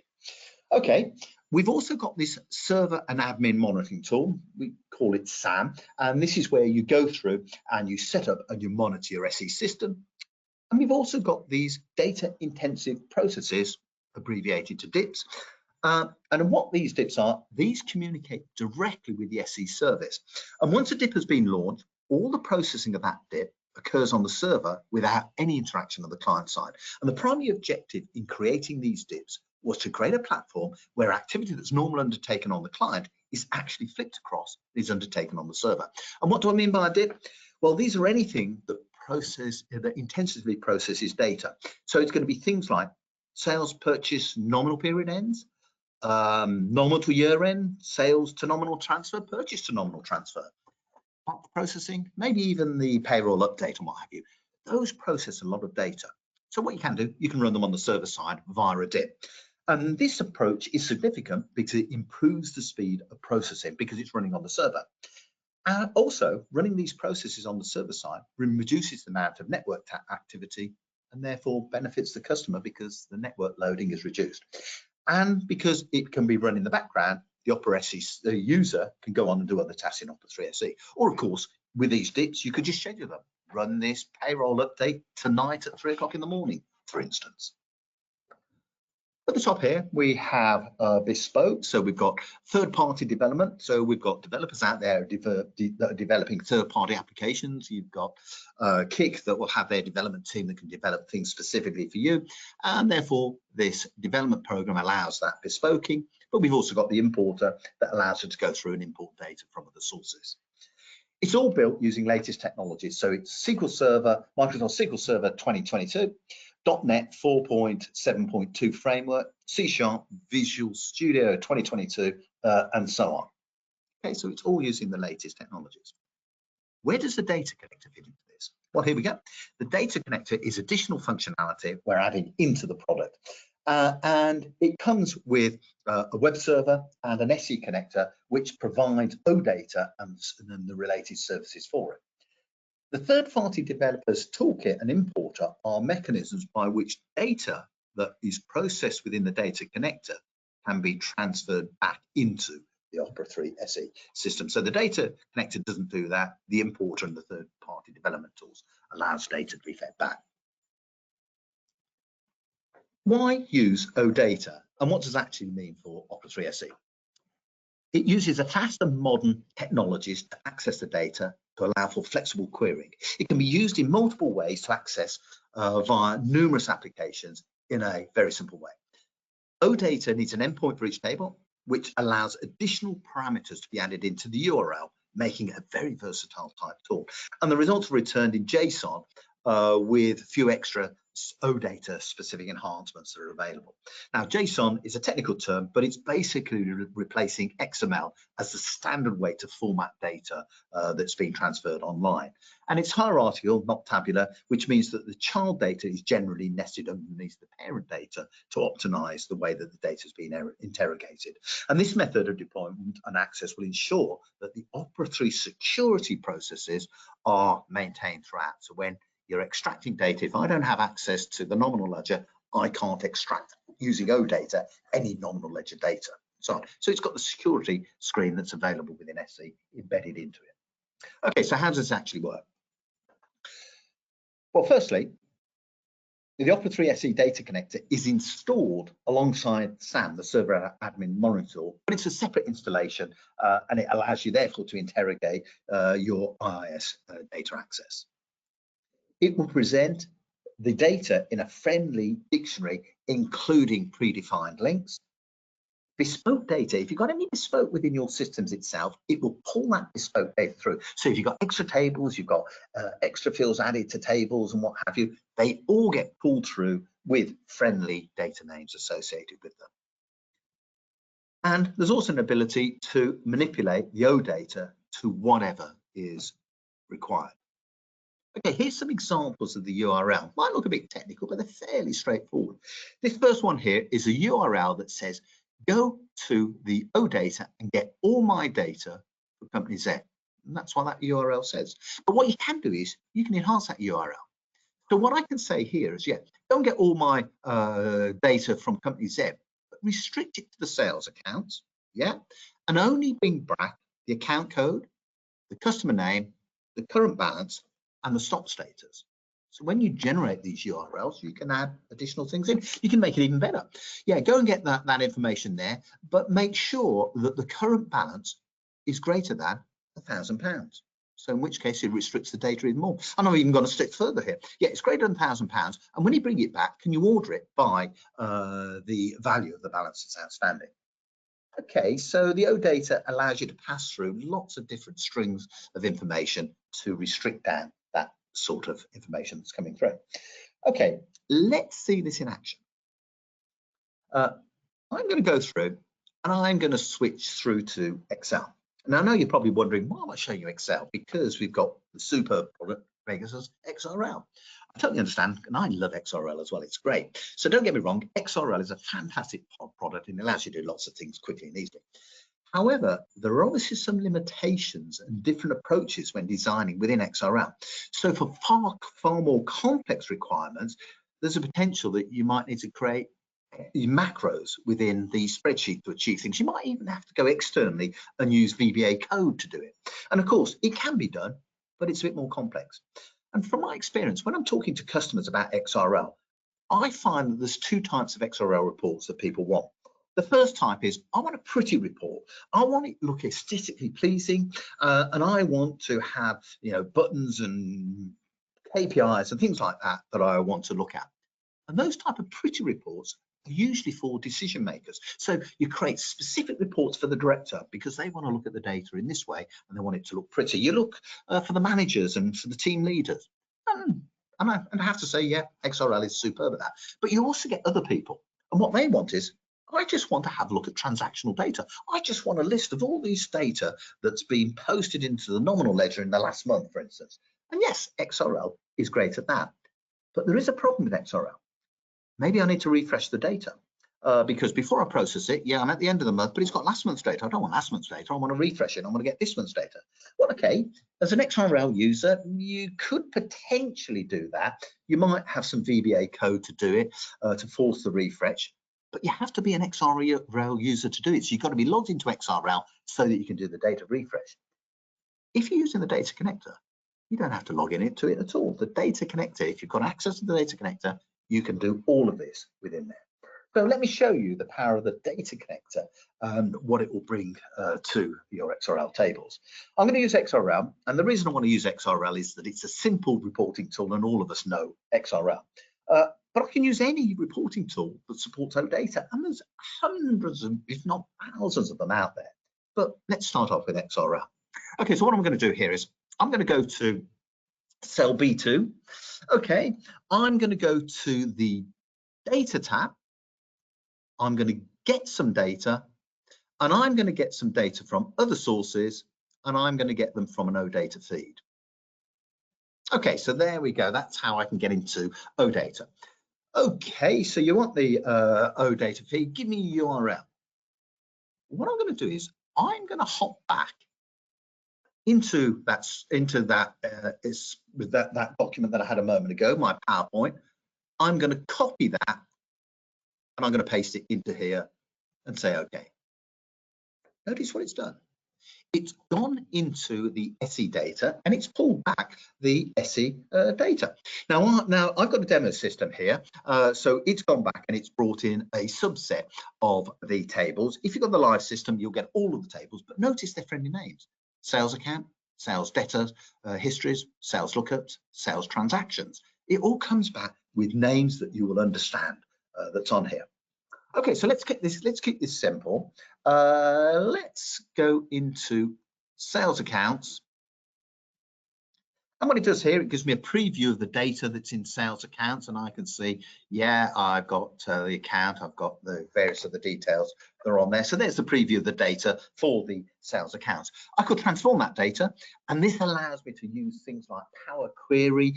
Okay, we've also got this server and admin monitoring tool. We call it SAM, and this is where you go through and you set up and you monitor your SE system. And we've also got these data intensive processes, abbreviated to DIPs. And what these DIPs are, these communicate directly with the SE service. And once a DIP has been launched, all the processing of that DIP occurs on the server without any interaction on the client side. And the primary objective in creating these DIPs was to create a platform where activity that's normally undertaken on the client is actually flipped across, is undertaken on the server. And what do I mean by a DIP? Well, these are anything that intensively processes data. So it's going to be things like sales purchase nominal period ends, nominal to year end, sales to nominal transfer, purchase to nominal transfer, processing, maybe even the payroll update and what have you. Those process a lot of data. So what you can do, you can run them on the server side via a DIP. And this approach is significant because it improves the speed of processing because it's running on the server. And also, running these processes on the server side reduces the amount of network activity and therefore benefits the customer because the network loading is reduced. And because it can be run in the background, the Opera SE user can go on and do other tasks in Opera 3 SE. Or of course, with these DIPs, you could just schedule them. Run this payroll update tonight at 3 o'clock in the morning, for instance. At the top here, we have bespoke. So we've got third-party development. So we've got developers out there that are developing third-party applications. You've got Kik that will have their development team that can develop things specifically for you. And therefore, this development program allows that bespoking. But we've also got the importer that allows you to go through and import data from other sources. It's all built using latest technologies. So it's SQL Server, Microsoft SQL Server 2022, .NET 4.7.2 framework, C#, Visual Studio 2022, and so on. Okay, so it's all using the latest technologies. Where does the data connector fit into this? Well, here we go. The data connector is additional functionality we're adding into the product. And it comes with a web server and an SE connector, which provides OData and the related services for it. The third-party developers toolkit and importer are mechanisms by which data that is processed within the data connector can be transferred back into the Opera 3 SE system. So the data connector doesn't do that. The importer and the third-party development tools allows data to be fed back. Why use OData, and what does that actually mean for Opera 3 SE? It uses a fast and modern technologies to access the data to allow for flexible querying. It can be used in multiple ways to access via numerous applications in a very simple way. OData needs an endpoint for each table, which allows additional parameters to be added into the URL, making it a very versatile type tool. And the results are returned in JSON with a few extra OData specific enhancements that are available. Now, JSON is a technical term, but it's basically replacing XML as the standard way to format data that's being transferred online. And it's hierarchical, not tabular, which means that the child data is generally nested underneath the parent data to optimize the way that the data is being interrogated. And this method of deployment and access will ensure that the Opera 3 security processes are maintained throughout. So when you're extracting data, if I don't have access to the nominal ledger, I can't extract using OData any nominal ledger data. So it's got the security screen that's available within SE embedded into it. Okay, so how does this actually work? Well, firstly, the Opera 3 SE data connector is installed alongside SAM, the server admin monitoring tool, but it's a separate installation and it allows you therefore to interrogate your IIS data access. It will present the data in a friendly dictionary, including predefined links. Bespoke data, if you've got any bespoke within your systems itself, it will pull that bespoke data through. So if you've got extra tables, you've got extra fields added to tables and what have you, they all get pulled through with friendly data names associated with them. And there's also an ability to manipulate the OData to whatever is required. Okay, here's some examples of the URL. Might look a bit technical, but they're fairly straightforward. This first one here is a URL that says, go to the OData and get all my data for company Z. And that's what that URL says. But what you can do is you can enhance that URL. So what I can say here is, yeah, don't get all my data from company Z, but restrict it to the sales accounts, yeah, and only bring back the account code, the customer name, the current balance, and the stop status. So when you generate these URLs, you can add additional things in. You can make it even better. Yeah, go and get that information there, but make sure that the current balance is greater than £1,000. So in which case it restricts the data even more. And I've even gone a step further here. Yeah, it's greater than £1,000. And when you bring it back, can you order it by the value of the balance that's outstanding? Okay, so the OData allows you to pass through lots of different strings of information to restrict down that sort of information that's coming through. Okay, let's see this in action. I'm going to go through and I'm going to switch through to Excel. Now, I know you're probably wondering, why am I showing you Excel? Because we've got the superb product, Pegasus XRL. I totally understand, and I love XRL as well. It's great. So don't get me wrong, XRL is a fantastic product and it allows you to do lots of things quickly and easily. However, there are obviously some limitations and different approaches when designing within XRL. So for far more complex requirements, there's a potential that you might need to create macros within the spreadsheet to achieve things. You might even have to go externally and use VBA code to do it. And of course, it can be done, but it's a bit more complex. And from my experience, when I'm talking to customers about XRL, I find that there's two types of XRL reports that people want. The first type is, I want a pretty report. I want it to look aesthetically pleasing, and I want to have, you know, buttons and KPIs and things like that that I want to look at. And those type of pretty reports usually for decision makers. So you create specific reports for the director because they want to look at the data in this way and they want it to look pretty. You look for the managers and for the team leaders. And I have to say, yeah, XRL is superb at that. But you also get other people. And what they want is, I just want to have a look at transactional data. I just want a list of all these data that's been posted into the nominal ledger in the last month, for instance. And yes, XRL is great at that. But there is a problem with XRL. Maybe I need to refresh the data because before I process it, yeah, I'm at the end of the month, but it's got last month's data. I don't want last month's data. I want to refresh it. I want to get this month's data. Well, okay, as an XRL user, you could potentially do that. You might have some VBA code to do it, to force the refresh, but you have to be an XRL user to do it. So you've got to be logged into XRL so that you can do the data refresh. If you're using the data connector, you don't have to log into it at all. The data connector, if you've got access to the data connector, you can do all of this within there. So let me show you the power of the data connector and what it will bring to your XRL tables. I'm going to use XRL, and the reason I want to use XRL is that it's a simple reporting tool, and all of us know XRL. But I can use any reporting tool that supports OData, and there's hundreds of, if not thousands of them out there. But let's start off with XRL. Okay, so what I'm going to do here is I'm going to go to cell B2. Okay, I'm going to go to the data tab. I'm going to get some data, and I'm going to get some data from other sources, and I'm going to get them from an OData feed. Okay, so there we go. That's how I can get into OData. Okay, so you want the OData feed. Give me a URL. What I'm going to do is I'm going to hop back into that document that I had a moment ago, my PowerPoint. I'm going to copy that and I'm going to paste it into here and say OK. Notice what it's done. It's gone into the SE data and it's pulled back the SE data. Now I've got a demo system here, so it's gone back and it's brought in a subset of the tables. If you've got the live system, you'll get all of the tables, but notice their friendly names: sales account, sales debtors, histories, sales lookups, sales transactions. It all comes back with names that you will understand that's on here. Okay, so let's keep this simple. Let's go into sales accounts. And what it does here, it gives me a preview of the data that's in sales accounts, and I can see, yeah, I've got the account, I've got the various other details that are on there. So there's the preview of the data for the sales accounts. I could transform that data, and this allows me to use things like Power Query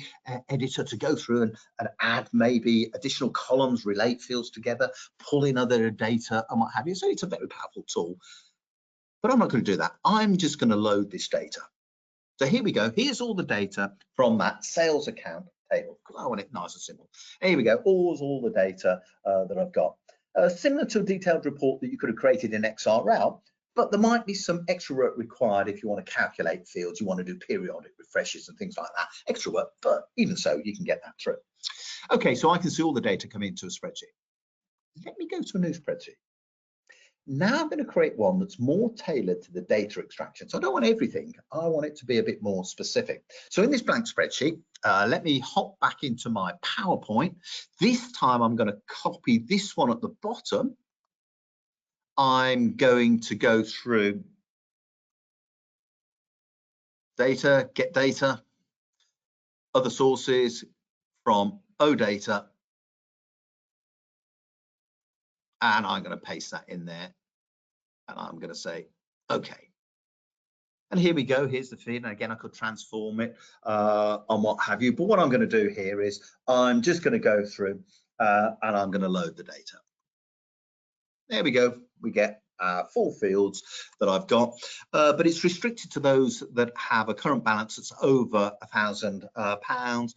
Editor to go through and add maybe additional columns, relate fields together, pull in other data and what have you. So it's a very powerful tool, but I'm not going to do that. I'm just going to load this data. So here we go. Here's all the data from that sales account table, because I want it nice and simple. Here we go. All the data that I've got. Similar to a detailed report that you could have created in XRL, but there might be some extra work required if you want to calculate fields, you want to do periodic refreshes and things like that. Extra work, but even so, you can get that through. Okay, so I can see all the data come into a spreadsheet. Let me go to a new spreadsheet. Now I'm going to create one that's more tailored to the data extraction. So I don't want everything. I want it to be a bit more specific. So in this blank spreadsheet, let me hop back into my PowerPoint. This time I'm going to copy this one at the bottom. I'm going to go through data, get data, other sources from OData, and I'm going to paste that in there. And I'm going to say, OK. And here we go. Here's the feed. And again, I could transform it on what have you. But what I'm going to do here is I'm just going to go through and I'm going to load the data. There we go. We get 4 fields that I've got, but it's restricted to those that have a current balance that's over £1,000,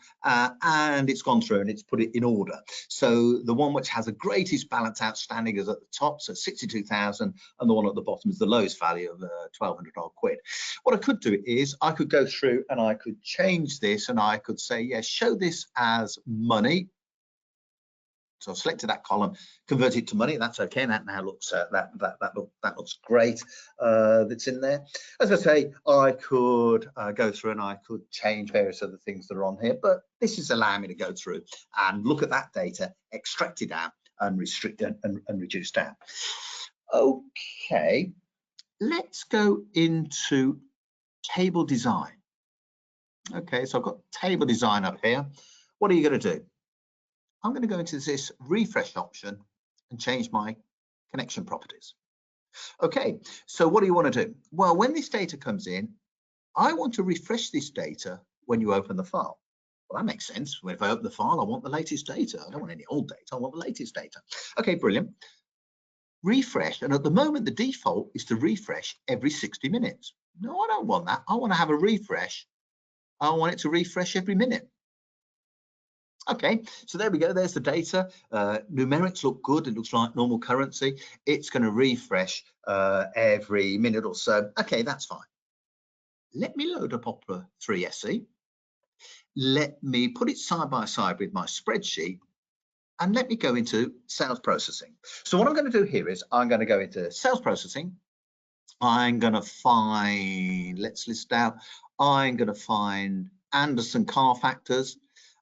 and it's gone through and it's put it in order. So the one which has the greatest balance outstanding is at the top, so 62,000, and the one at the bottom is the lowest value of 1,200 odd quid. What I could do is I could go through and I could change this and I could say, yes, show this as money. So I've selected that column, convert it to money. That's okay. That now looks that looks great. That's in there. As I say, I could go through and I could change various other things that are on here, but this is allowing me to go through and look at that data, extract it out, and restrict and reduce down. Okay, let's go into table design. Okay, so I've got table design up here. What are you going to do? I'm going to go into this refresh option and change my connection properties. Okay, so what do you want to do? Well, when this data comes in, I want to refresh this data when you open the file. Well, that makes sense. If I open the file, I want the latest data. I don't want any old data. I want the latest data. Okay, brilliant. Refresh, and at the moment, the default is to refresh every 60 minutes. No, I don't want that. I want to have a refresh. I want it to refresh every minute. Okay, so there we go. There's the data. Numerics look good. It looks like normal currency. It's going to refresh every minute or so. Okay, that's fine. Let me load up Opera 3 SE. Let me put it side by side with my spreadsheet, and let me go into sales processing. So what I'm going to do here is I'm going to go into sales processing. I'm going to find, let's list out, I'm going to find Anderson Car Factors,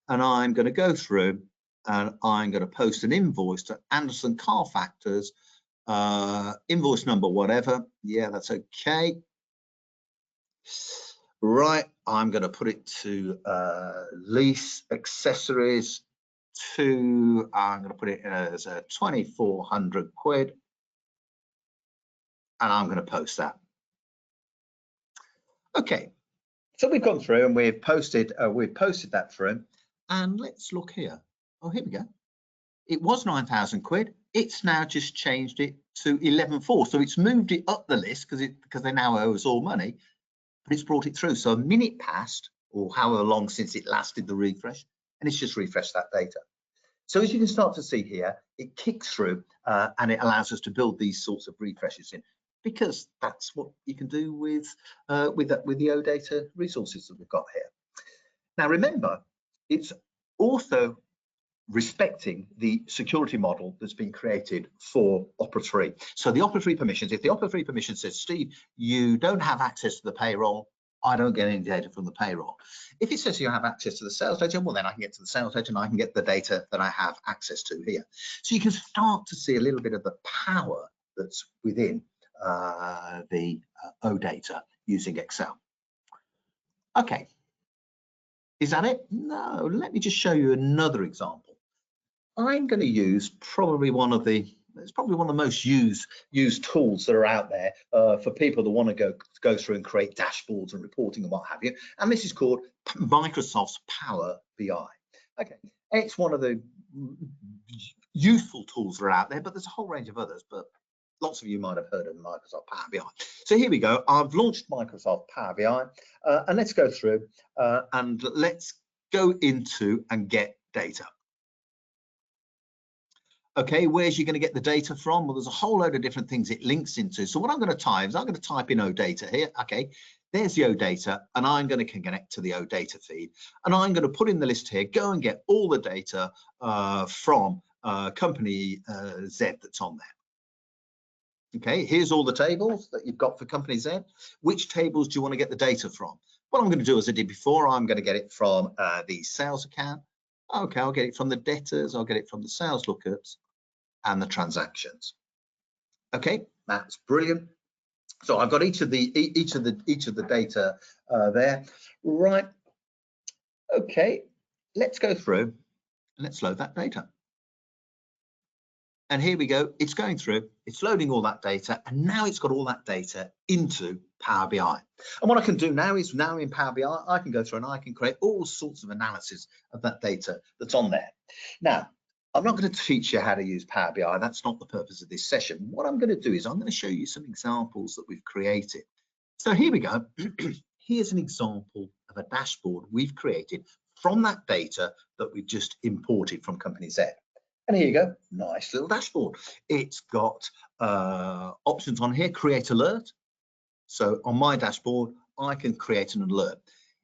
and I'm going to go through and I'm going to post an invoice to Anderson Car Factors, invoice number whatever. Yeah, that's okay. Right, I'm going to put it to lease accessories to, I'm going to put it as a 2,400 quid, and I'm going to post that. Okay, so we've gone through and we've posted that through, and let's look here. Oh, here we go. It was 9,000 quid. It's now just changed it to 11,400. So it's moved it up the list because they now owe us all money, but it's brought it through. So a minute passed, or however long since it lasted the refresh, and it's just refreshed that data. So as you can start to see here, it kicks through and it allows us to build these sorts of refreshes in, because that's what you can do with the OData resources that we've got here. Now remember, it's also respecting the security model that's been created for Opera 3. So the Opera 3 permissions, if the Opera 3 permission says, Steve, you don't have access to the payroll, I don't get any data from the payroll. If it says you have access to the sales data, well, then I can get to the sales data and I can get the data that I have access to here. So you can start to see a little bit of the power that's within the OData using Excel. Okay, is that it? No, let me just show you another example. I'm going to use probably one of the most used tools that are out there for people that want to go through and create dashboards and reporting and what have you. And this is called Microsoft's Power BI. Okay, it's one of the useful tools that are out there, but there's a whole range of others. But lots of you might have heard of Microsoft Power BI. So here we go. I've launched Microsoft Power BI, and let's go through and let's go into and get data. Okay, where's you going to get the data from? Well, there's a whole load of different things it links into. So what I'm going to type is I'm going to type in OData here. Okay, there's the OData, and I'm going to connect to the OData feed. And I'm going to put in the list here, go and get all the data from company Z that's on there. Okay, here's all the tables that you've got for company Z. Which tables do you want to get the data from? What I'm going to do, as I did before, I'm going to get it from the sales account. Okay, I'll get it from the debtors, I'll get it from the sales lookups and the transactions. Okay, that's brilliant. So I've got each of the data there. Right. Okay, let's go through and let's load that data. And here we go, it's going through, it's loading all that data, and now it's got all that data into Power BI. And what I can do now is, now in Power BI, I can go through and I can create all sorts of analysis of that data that's on there. Now, I'm not going to teach you how to use Power BI. That's not the purpose of this session. What I'm going to do is I'm going to show you some examples that we've created. So here we go. Here's an example of a dashboard we've created from that data that we've just imported from Company Z. And here you go, nice little dashboard. It's got options on here, create alert. So on my dashboard, I can create an alert.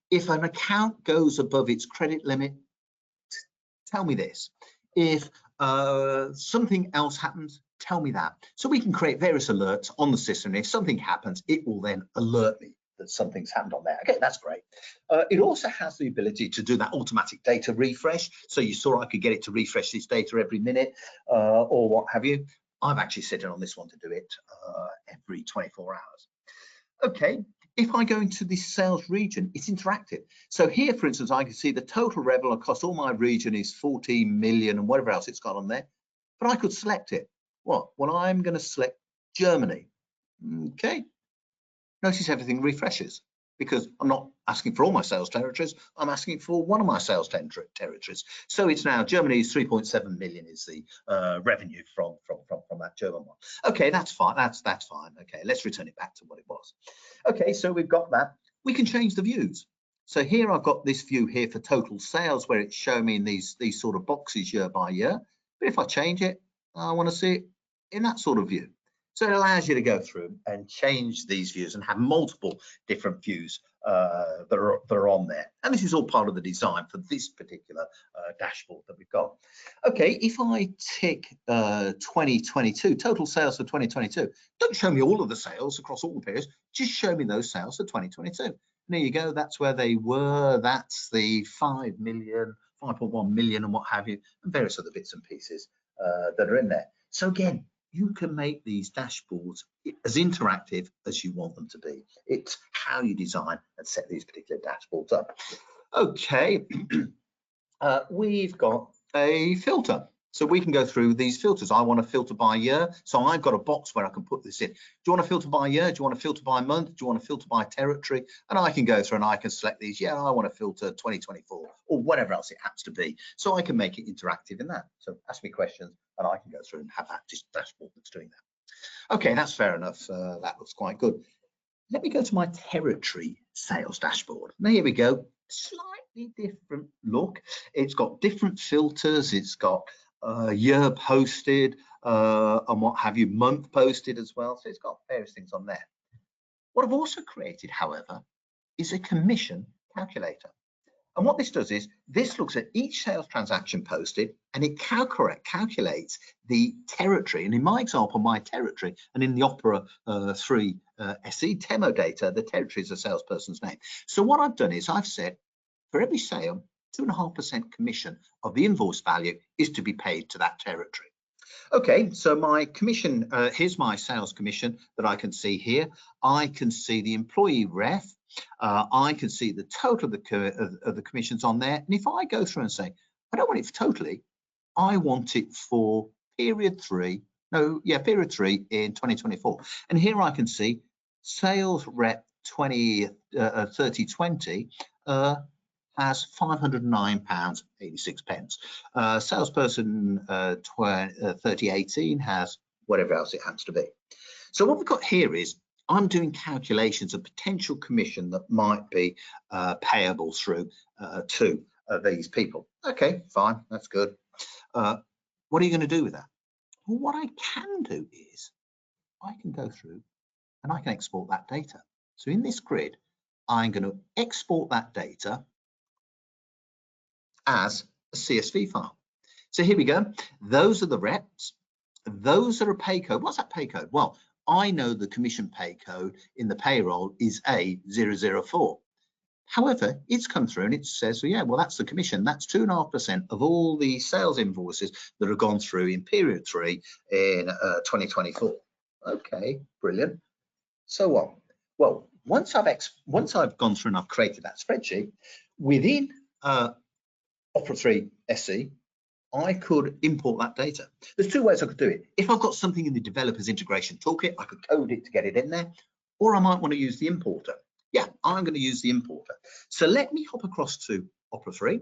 If an account goes above its credit limit, tell me this. If something else happens, tell me that. So we can create various alerts on the system. If something happens, it will then alert me that something's happened on there. Okay, that's great. It also has the ability to do that automatic data refresh. So you saw I could get it to refresh this data every minute or what have you. I've actually set it on this one to do it every 24 hours. Okay, if I go into this sales region, it's interactive. So here, for instance, I can see the total revenue across all my region is 14 million and whatever else it's got on there. But I could select it. What? Well, I'm going to select Germany. Okay. Notice everything refreshes because I'm not asking for all my sales territories. I'm asking for one of my sales territories. So it's now Germany is 3.7 million is the revenue from that German one. Okay, that's fine. That's fine. Okay, let's return it back to what it was. Okay, so we've got that. We can change the views. So here I've got this view here for total sales where it's showing me in these sort of boxes year by year. But if I change it, I want to see it in that sort of view. So it allows you to go through and change these views and have multiple different views that are on there. And this is all part of the design for this particular dashboard that we've got. Okay, if I tick 2022, total sales for 2022, don't show me all of the sales across all the periods, just show me those sales for 2022. And there you go, that's where they were. That's the 5 million, 5.1 million and what have you, and various other bits and pieces that are in there. So again, you can make these dashboards as interactive as you want them to be. It's how you design and set these particular dashboards up. Okay, we've got a filter. So we can go through these filters. I want to filter by year. So I've got a box where I can put this in. Do you want to filter by year? Do you want to filter by month? Do you want to filter by territory? And I can go through and I can select these. Yeah, I want to filter 2024 or whatever else it happens to be. So I can make it interactive in that. So ask me questions and I can go through and have that dashboard that's doing that. Okay, that's fair enough. That looks quite good. Let me go to my territory sales dashboard. Now, here we go. Slightly different look. It's got different filters. It's got year posted and what have you, month posted as well. So it's got various things on there. What I've also created, however, is a commission calculator. And what this does is this looks at each sales transaction posted and it calculates the territory. And in my example, my territory, and in the Opera 3 SE demo data, the territory is a salesperson's name. So what I've done is I've said for every sale, 2.5% commission of the invoice value is to be paid to that territory. Okay, so my commission, here's my sales commission that I can see here. I can see the employee ref. I can see the total of the commissions on there. And if I go through and say, I don't want it for totally, I want it for period 3 in 2024. And here I can see sales rep 3020 has £509.86. Salesperson 3018 has whatever else it happens to be. So what we've got here is I'm doing calculations of potential commission that might be payable through to these people. Okay, fine, that's good. What are you going to do with that? Well, what I can do is I can go through and I can export that data. So in this grid, I'm going to export that data as a CSV file. So here we go. Those are the reps. Those are a pay code. What's that pay code? Well, I know the commission pay code in the payroll is A004. However, it's come through and it says, well, yeah, well, that's the commission. That's 2.5% of all the sales invoices that have gone through in period 3 in 2024. Okay, brilliant. So what? Well, once I've gone through and I've created that spreadsheet within Opera 3 SE, I could import that data. There's 2 ways I could do it. If I've got something in the developer's integration toolkit, I could code it to get it in there, or I might want to use the importer. Yeah, I'm going to use the importer. So let me hop across to Opera 3.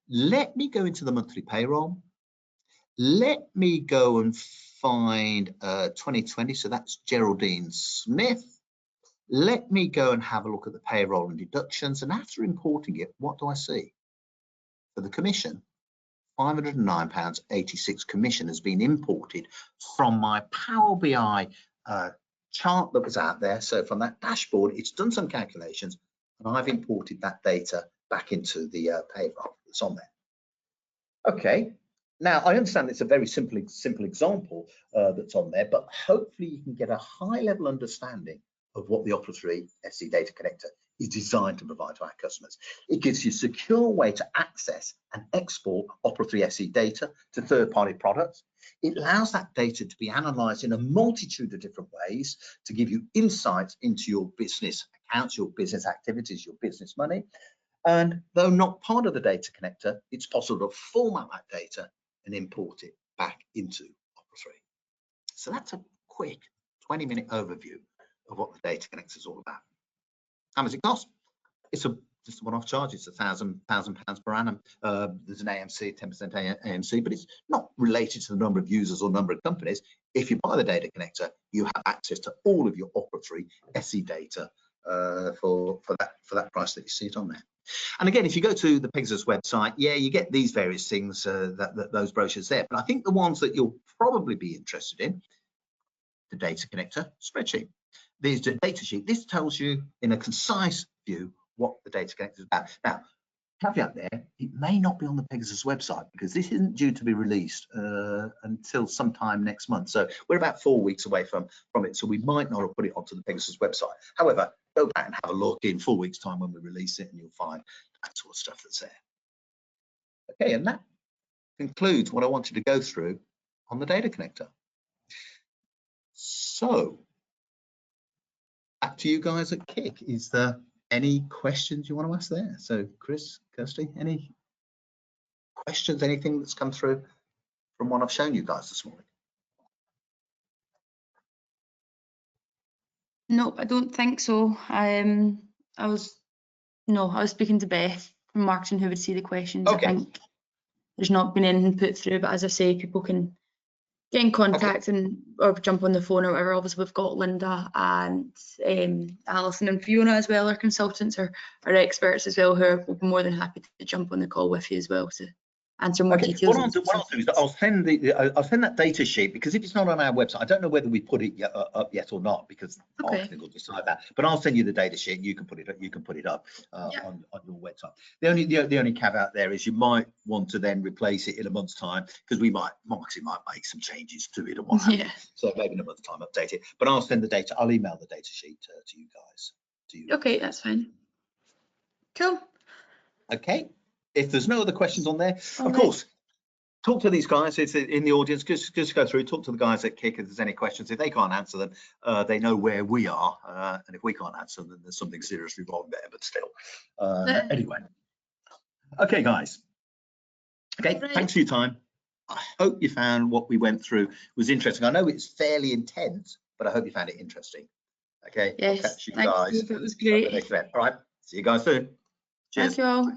Let me go into the monthly payroll. Let me go and find 2020. So that's Geraldine Smith. Let me go and have a look at the payroll and deductions. And after importing it, what do I see? For the commission, £509.86 commission has been imported from my Power BI chart that was out there. So from that dashboard, it's done some calculations and I've imported that data back into the payroll that's on there. Okay, now I understand it's a very simple example that's on there, but hopefully you can get a high level understanding of what the Opera 3 SC Data Connector is designed to provide to our customers. It gives you a secure way to access and export Opera 3 SC data to third-party products. It allows that data to be analysed in a multitude of different ways to give you insights into your business accounts, your business activities, your business money. And though not part of the data connector, it's possible to format that data and import it back into Opera 3. So that's a quick 20-minute overview of what the data connector is all about. How much it cost? It's just a one-off charge. It's £1,000 per annum. There's an AMC, 10% AMC, but it's not related to the number of users or number of companies. If you buy the data connector, you have access to all of your Opera 3 SE data for that price that you see it on there. And again, if you go to the Pegasus website, yeah, you get these various things, those brochures there. But I think the ones that you'll probably be interested in, the data connector spreadsheet. There's the data sheet. This tells you in a concise view what the data connector is about. Now, caveat there, it may not be on the Pegasus website because this isn't due to be released until sometime next month. So we're about 4 weeks away from it. So we might not have put it onto the Pegasus website. However, go back and have a look in 4 weeks' time when we release it and you'll find that sort of stuff that's there. Okay, and that concludes what I wanted to go through on the data connector. So, back to you guys at KIK. Is there any questions you want to ask there? So, Chris, Kirsty, any questions, anything that's come through from what I've shown you guys this morning? No, I don't think so. I was speaking to Beth from marketing who would see the questions. Okay. I think there's not been anything put through, but as I say, people can get in contact or jump on the phone or whatever. Obviously, we've got Linda and Alison and Fiona as well, our consultants, our experts as well, who will be more than happy to jump on the call with you as well to answer more details. What I'll do is I'll send that data sheet, because if it's not on our website, I don't know whether we put it up yet or not, because marketing will decide that. But I'll send you the data sheet. You can put it up on your website. The only caveat there is you might want to then replace it in a month's time, because marketing might make some changes to it and what have you. So maybe in a month's time update it. But I'll send the data. I'll email the data sheet to you guys. Okay, that's fine. Cool. Okay. If there's no other questions on there, of course, talk to these guys. It's in the audience. Just go through, talk to the guys at KIK if there's any questions. If they can't answer them, they know where we are. And if we can't answer them, then there's something seriously wrong there, but still. Anyway. Okay, guys. Okay, thanks for your time. I hope you found what we went through was interesting. I know it's fairly intense, but I hope you found it interesting. Okay, yes, I'll catch you guys. It was great. All right, see you guys soon. Cheers. Thank you all.